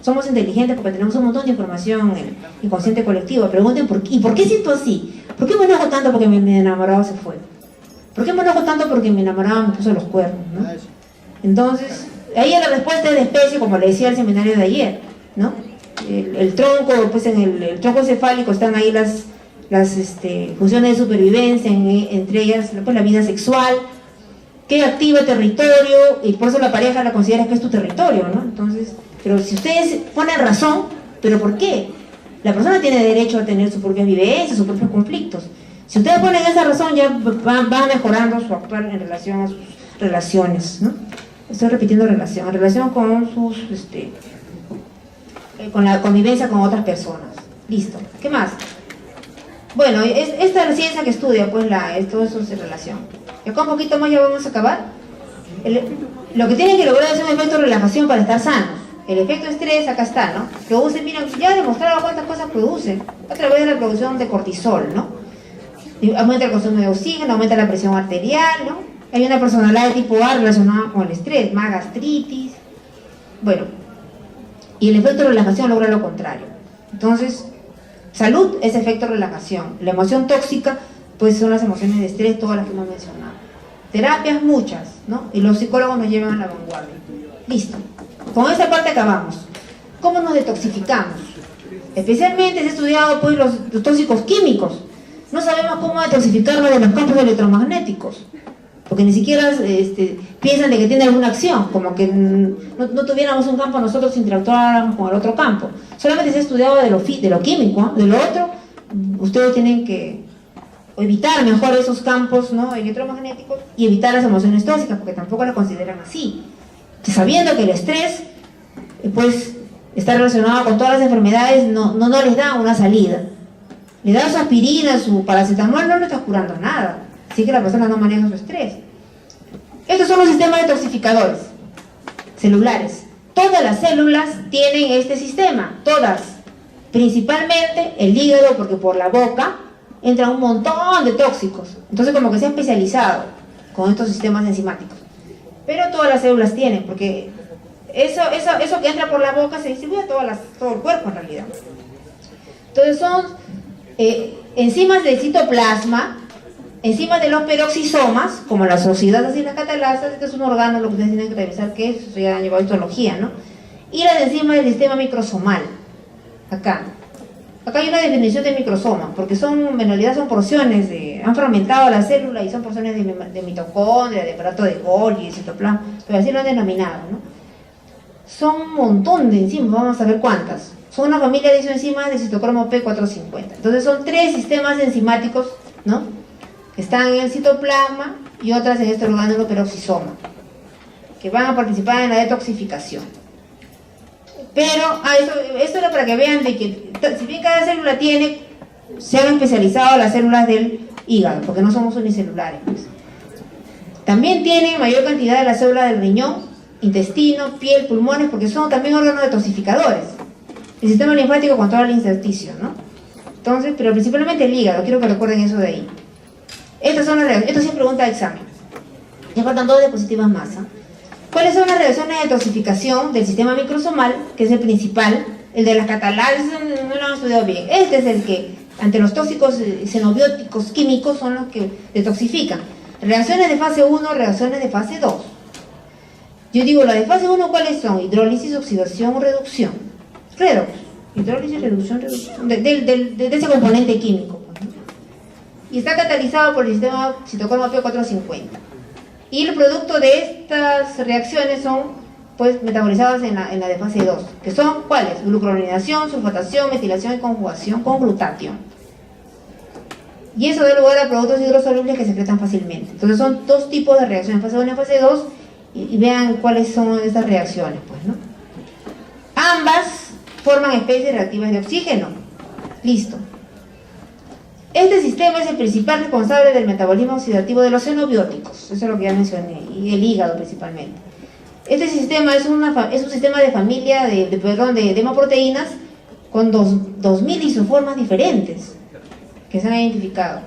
Somos inteligentes porque tenemos un montón de información en el inconsciente colectivo. Pregunten por qué. ¿Y por qué siento así? ¿Por qué me enojo tanto porque mi enamorado se fue? ¿Por qué me enojo tanto porque mi enamorado me puso los cuernos, ¿no? Entonces, ahí la respuesta es de especie, como le decía el seminario de ayer, ¿no? El tronco, pues en el tronco cefálico están ahí las funciones de supervivencia, entre ellas pues, la vida sexual, que activa el territorio, y por eso la pareja la considera que es tu territorio, ¿no? Entonces, pero si ustedes ponen razón, ¿pero por qué? La persona tiene derecho a tener sus propias vivencias, sus propios conflictos. Si ustedes ponen esa razón, ya van mejorando su actual en relación a sus relaciones, ¿no? Estoy repitiendo en relación con sus, con la convivencia con otras personas. Listo. ¿Qué más? Bueno, esta es la ciencia que estudia, pues, todo eso en relación. Y acá un poquito más ya vamos a acabar. Lo que tienen que lograr es un efecto de relajación para estar sanos. El efecto estrés, acá está, ¿no? Produce, miren, ya demostrado cuántas cosas produce. A través de la producción de cortisol, ¿no? Aumenta el consumo de oxígeno, aumenta la presión arterial, ¿no? Hay una personalidad de tipo A relacionada con el estrés, más gastritis. Bueno, y el efecto de relajación logra lo contrario. Entonces, salud es efecto de relajación. La emoción tóxica, pues son las emociones de estrés, todas las que hemos mencionado. Terapias muchas, ¿no? Y los psicólogos nos llevan a la vanguardia. Listo. Con esta parte acabamos. ¿Cómo nos detoxificamos? Especialmente se ha estudiado pues los tóxicos químicos. No sabemos cómo detoxificarnos de los campos electromagnéticos, porque ni siquiera piensan de que tiene alguna acción, como que no tuviéramos un campo, nosotros interactuáramos con el otro campo. Solamente se ha estudiado de lo químico, ¿no? De lo otro, ustedes tienen que evitar mejor esos campos, ¿no?, electromagnéticos, y evitar las emociones tóxicas, porque tampoco las consideran así. Sabiendo que el estrés, pues, está relacionado con todas las enfermedades, no les da una salida. Le da su aspirina, su paracetamol, no le está curando nada. Así que la persona no maneja su estrés. Estos son los sistemas detoxificadores celulares. Todas las células tienen este sistema, todas. Principalmente el hígado, porque por la boca entra un montón de tóxicos. Entonces como que se ha especializado con estos sistemas enzimáticos. Pero todas las células tienen, porque eso que entra por la boca se distribuye a todo el cuerpo en realidad. Entonces son enzimas del citoplasma, enzimas de los peroxisomas, como las oxidadas y las catalasas. Este es un órgano, lo que ustedes tienen que revisar qué es, eso ya han llevado histología, ¿no? Y las enzimas del sistema microsomal. Acá hay una definición de microsoma, porque en realidad son porciones han fragmentado la célula y son porciones de mitocondria, de aparato de Golgi, de citoplasma, pero así lo han denominado, ¿no? Son un montón de enzimas, vamos a ver cuántas. Son una familia de isoenzimas de citocromo P450. Entonces son 3 sistemas enzimáticos, ¿no?, que están en el citoplasma y otras en este orgánulo peroxisoma, que van a participar en la detoxificación. Pero esto era para que vean de que, si bien cada célula se han especializado las células del hígado, porque no somos unicelulares, pues. También tienen mayor cantidad de las células del riñón, intestino, piel, pulmones, porque son también órganos detoxificadores. El sistema linfático controla el intersticio, ¿no? Entonces, pero principalmente el hígado, quiero que recuerden eso de ahí. Estas son las reacciones, esto sí es pregunta de examen. Ya faltan 2 diapositivas más, ¿eh? ¿Cuáles son las reacciones de detoxificación del sistema microsomal, que es el principal? El de las catalases no lo han estudiado bien. Este es el que, ante los tóxicos xenobióticos químicos, son los que detoxifican. Reacciones de fase 1, reacciones de fase 2. Yo digo, las de fase 1, ¿cuáles son? Hidrólisis, oxidación o reducción. Redox. Hidrólisis, reducción. De ese componente químico. Y está catalizado por el sistema citocromo P450. Y el producto de estas reacciones son pues metabolizadas en la de fase 2, que son ¿cuáles? Glucuronidación, sulfatación, metilación y conjugación con glutatión. Y eso da lugar a productos hidrosolubles que se secretan fácilmente. Entonces son 2 tipos de reacciones, fase 1 y fase 2, y vean cuáles son esas reacciones, pues, ¿no? Ambas forman especies reactivas de oxígeno. Listo. Este sistema es el principal responsable del metabolismo oxidativo de los xenobióticos, eso es lo que ya mencioné, y el hígado principalmente. Este sistema es un sistema de familia de hemoproteínas con 2000 isoformas diferentes que se han identificado.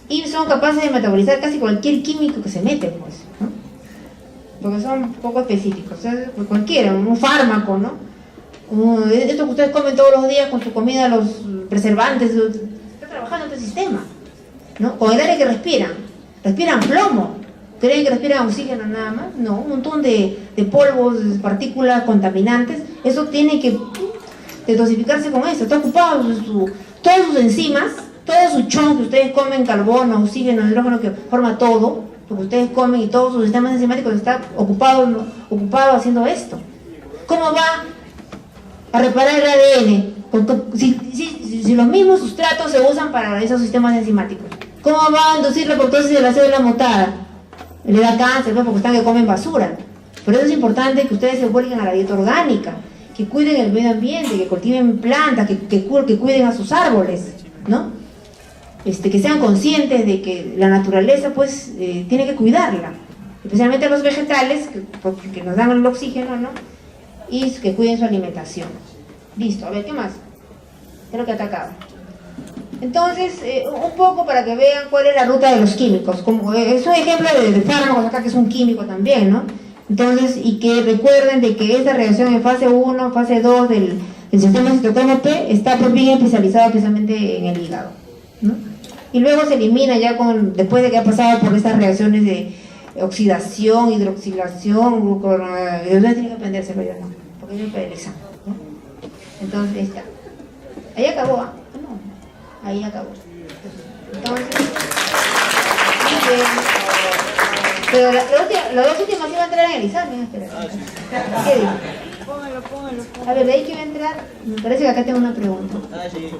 Y son capaces de metabolizar casi cualquier químico que se mete, pues, ¿no? Porque son poco específicos, o sea, cualquiera, un fármaco, ¿no? Esto que ustedes comen todos los días con su comida, los preservantes, está trabajando en este sistema, ¿no? Con el aire que respiran plomo. ¿Creen que respiran oxígeno nada más? No, un montón de polvos, de partículas contaminantes. Eso tiene que detoxificarse con eso. Está ocupado todas sus enzimas, todo su chon que ustedes comen, carbono, oxígeno, hidrógeno, que forma todo lo que ustedes comen, y todos sus sistemas enzimáticos está ocupado haciendo esto. ¿Cómo va a reparar el ADN? Si los mismos sustratos se usan para esos sistemas enzimáticos, ¿cómo va a inducir la apoptosis de la célula mutada? Le da cáncer, ¿no? Porque están que comen basura. Por eso es importante que ustedes se vuelquen a la dieta orgánica, que cuiden el medio ambiente, que cultiven plantas, que cuiden a sus árboles, ¿no? Que sean conscientes de que la naturaleza pues tiene que cuidarla, especialmente los vegetales que nos dan el oxígeno, ¿no? Y que cuiden su alimentación. Listo, a ver, ¿qué más? Creo que atacado. Entonces, un poco para que vean cuál es la ruta de los químicos. Es un ejemplo de fármacos acá que es un químico también, ¿no? Entonces, y que recuerden de que esta reacción en fase 1, fase 2 del sistema citocromo P está bien especializado precisamente en el hígado, ¿no? Y luego se elimina ya después de que ha pasado por estas reacciones de oxidación, hidroxilación, ustedes tienen que aprendérselo, yo no, porque yo para el examen, ¿no? Entonces, ahí está. Ahí acabó, ¿ah? No, ahí acabó. Entonces, muy bien. Pero las dos últimas iban a entrar en el examen, espera. ¿Qué dice? Póngalo. A ver, de ahí que iba a entrar, me parece que acá tengo una pregunta. Sí.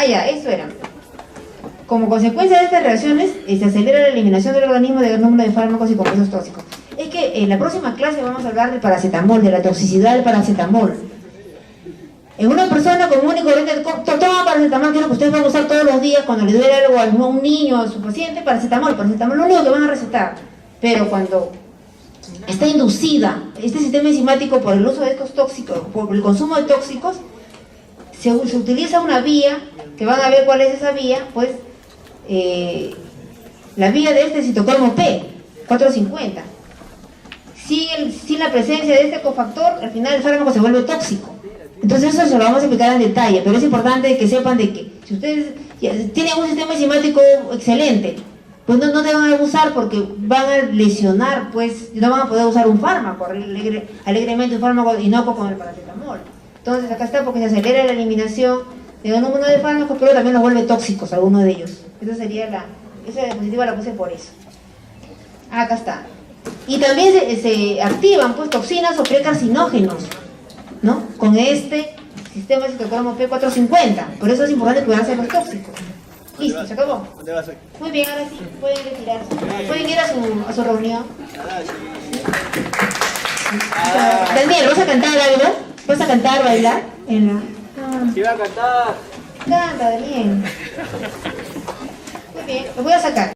Ya, eso era. Como consecuencia de estas reacciones, se acelera la eliminación del organismo de gran número de fármacos y compuestos tóxicos. Es que en la próxima clase vamos a hablar del paracetamol, de la toxicidad del paracetamol. En una persona común y corriente, toma paracetamol, que es lo que ustedes van a usar todos los días cuando le duele algo a un niño, a su paciente, paracetamol es lo único que van a recetar. Pero cuando está inducida este sistema enzimático por el uso de estos tóxicos, por el consumo de tóxicos, se utiliza una vía, que van a ver cuál es esa vía, pues la vía de este citocromo P, 450. Sin la presencia de este cofactor, al final el fármaco se vuelve tóxico. Entonces eso se lo vamos a explicar en detalle, pero es importante que sepan de que si ustedes tienen un sistema enzimático excelente, pues no deban abusar porque van a lesionar, pues no van a poder usar un fármaco, alegremente un fármaco inocuo con el paracetamol. Entonces acá está porque se acelera la eliminación de un número de fármacos, pero también los vuelve tóxicos algunos de ellos. Esa diapositiva la puse por eso. Acá está. Y también se activan pues toxinas o precarcinógenos, ¿no? Con este sistema citocromo P450. Por eso es importante cuidarse de los tóxicos. Listo, se acabó. Muy bien, ahora sí, pueden retirarse. Pueden ir a su reunión. Daniel, ¿vas a cantar algo? ¿Vas a cantar, bailar? Sí, va a cantar. Canta, Daniel. Muy bien, lo voy a sacar.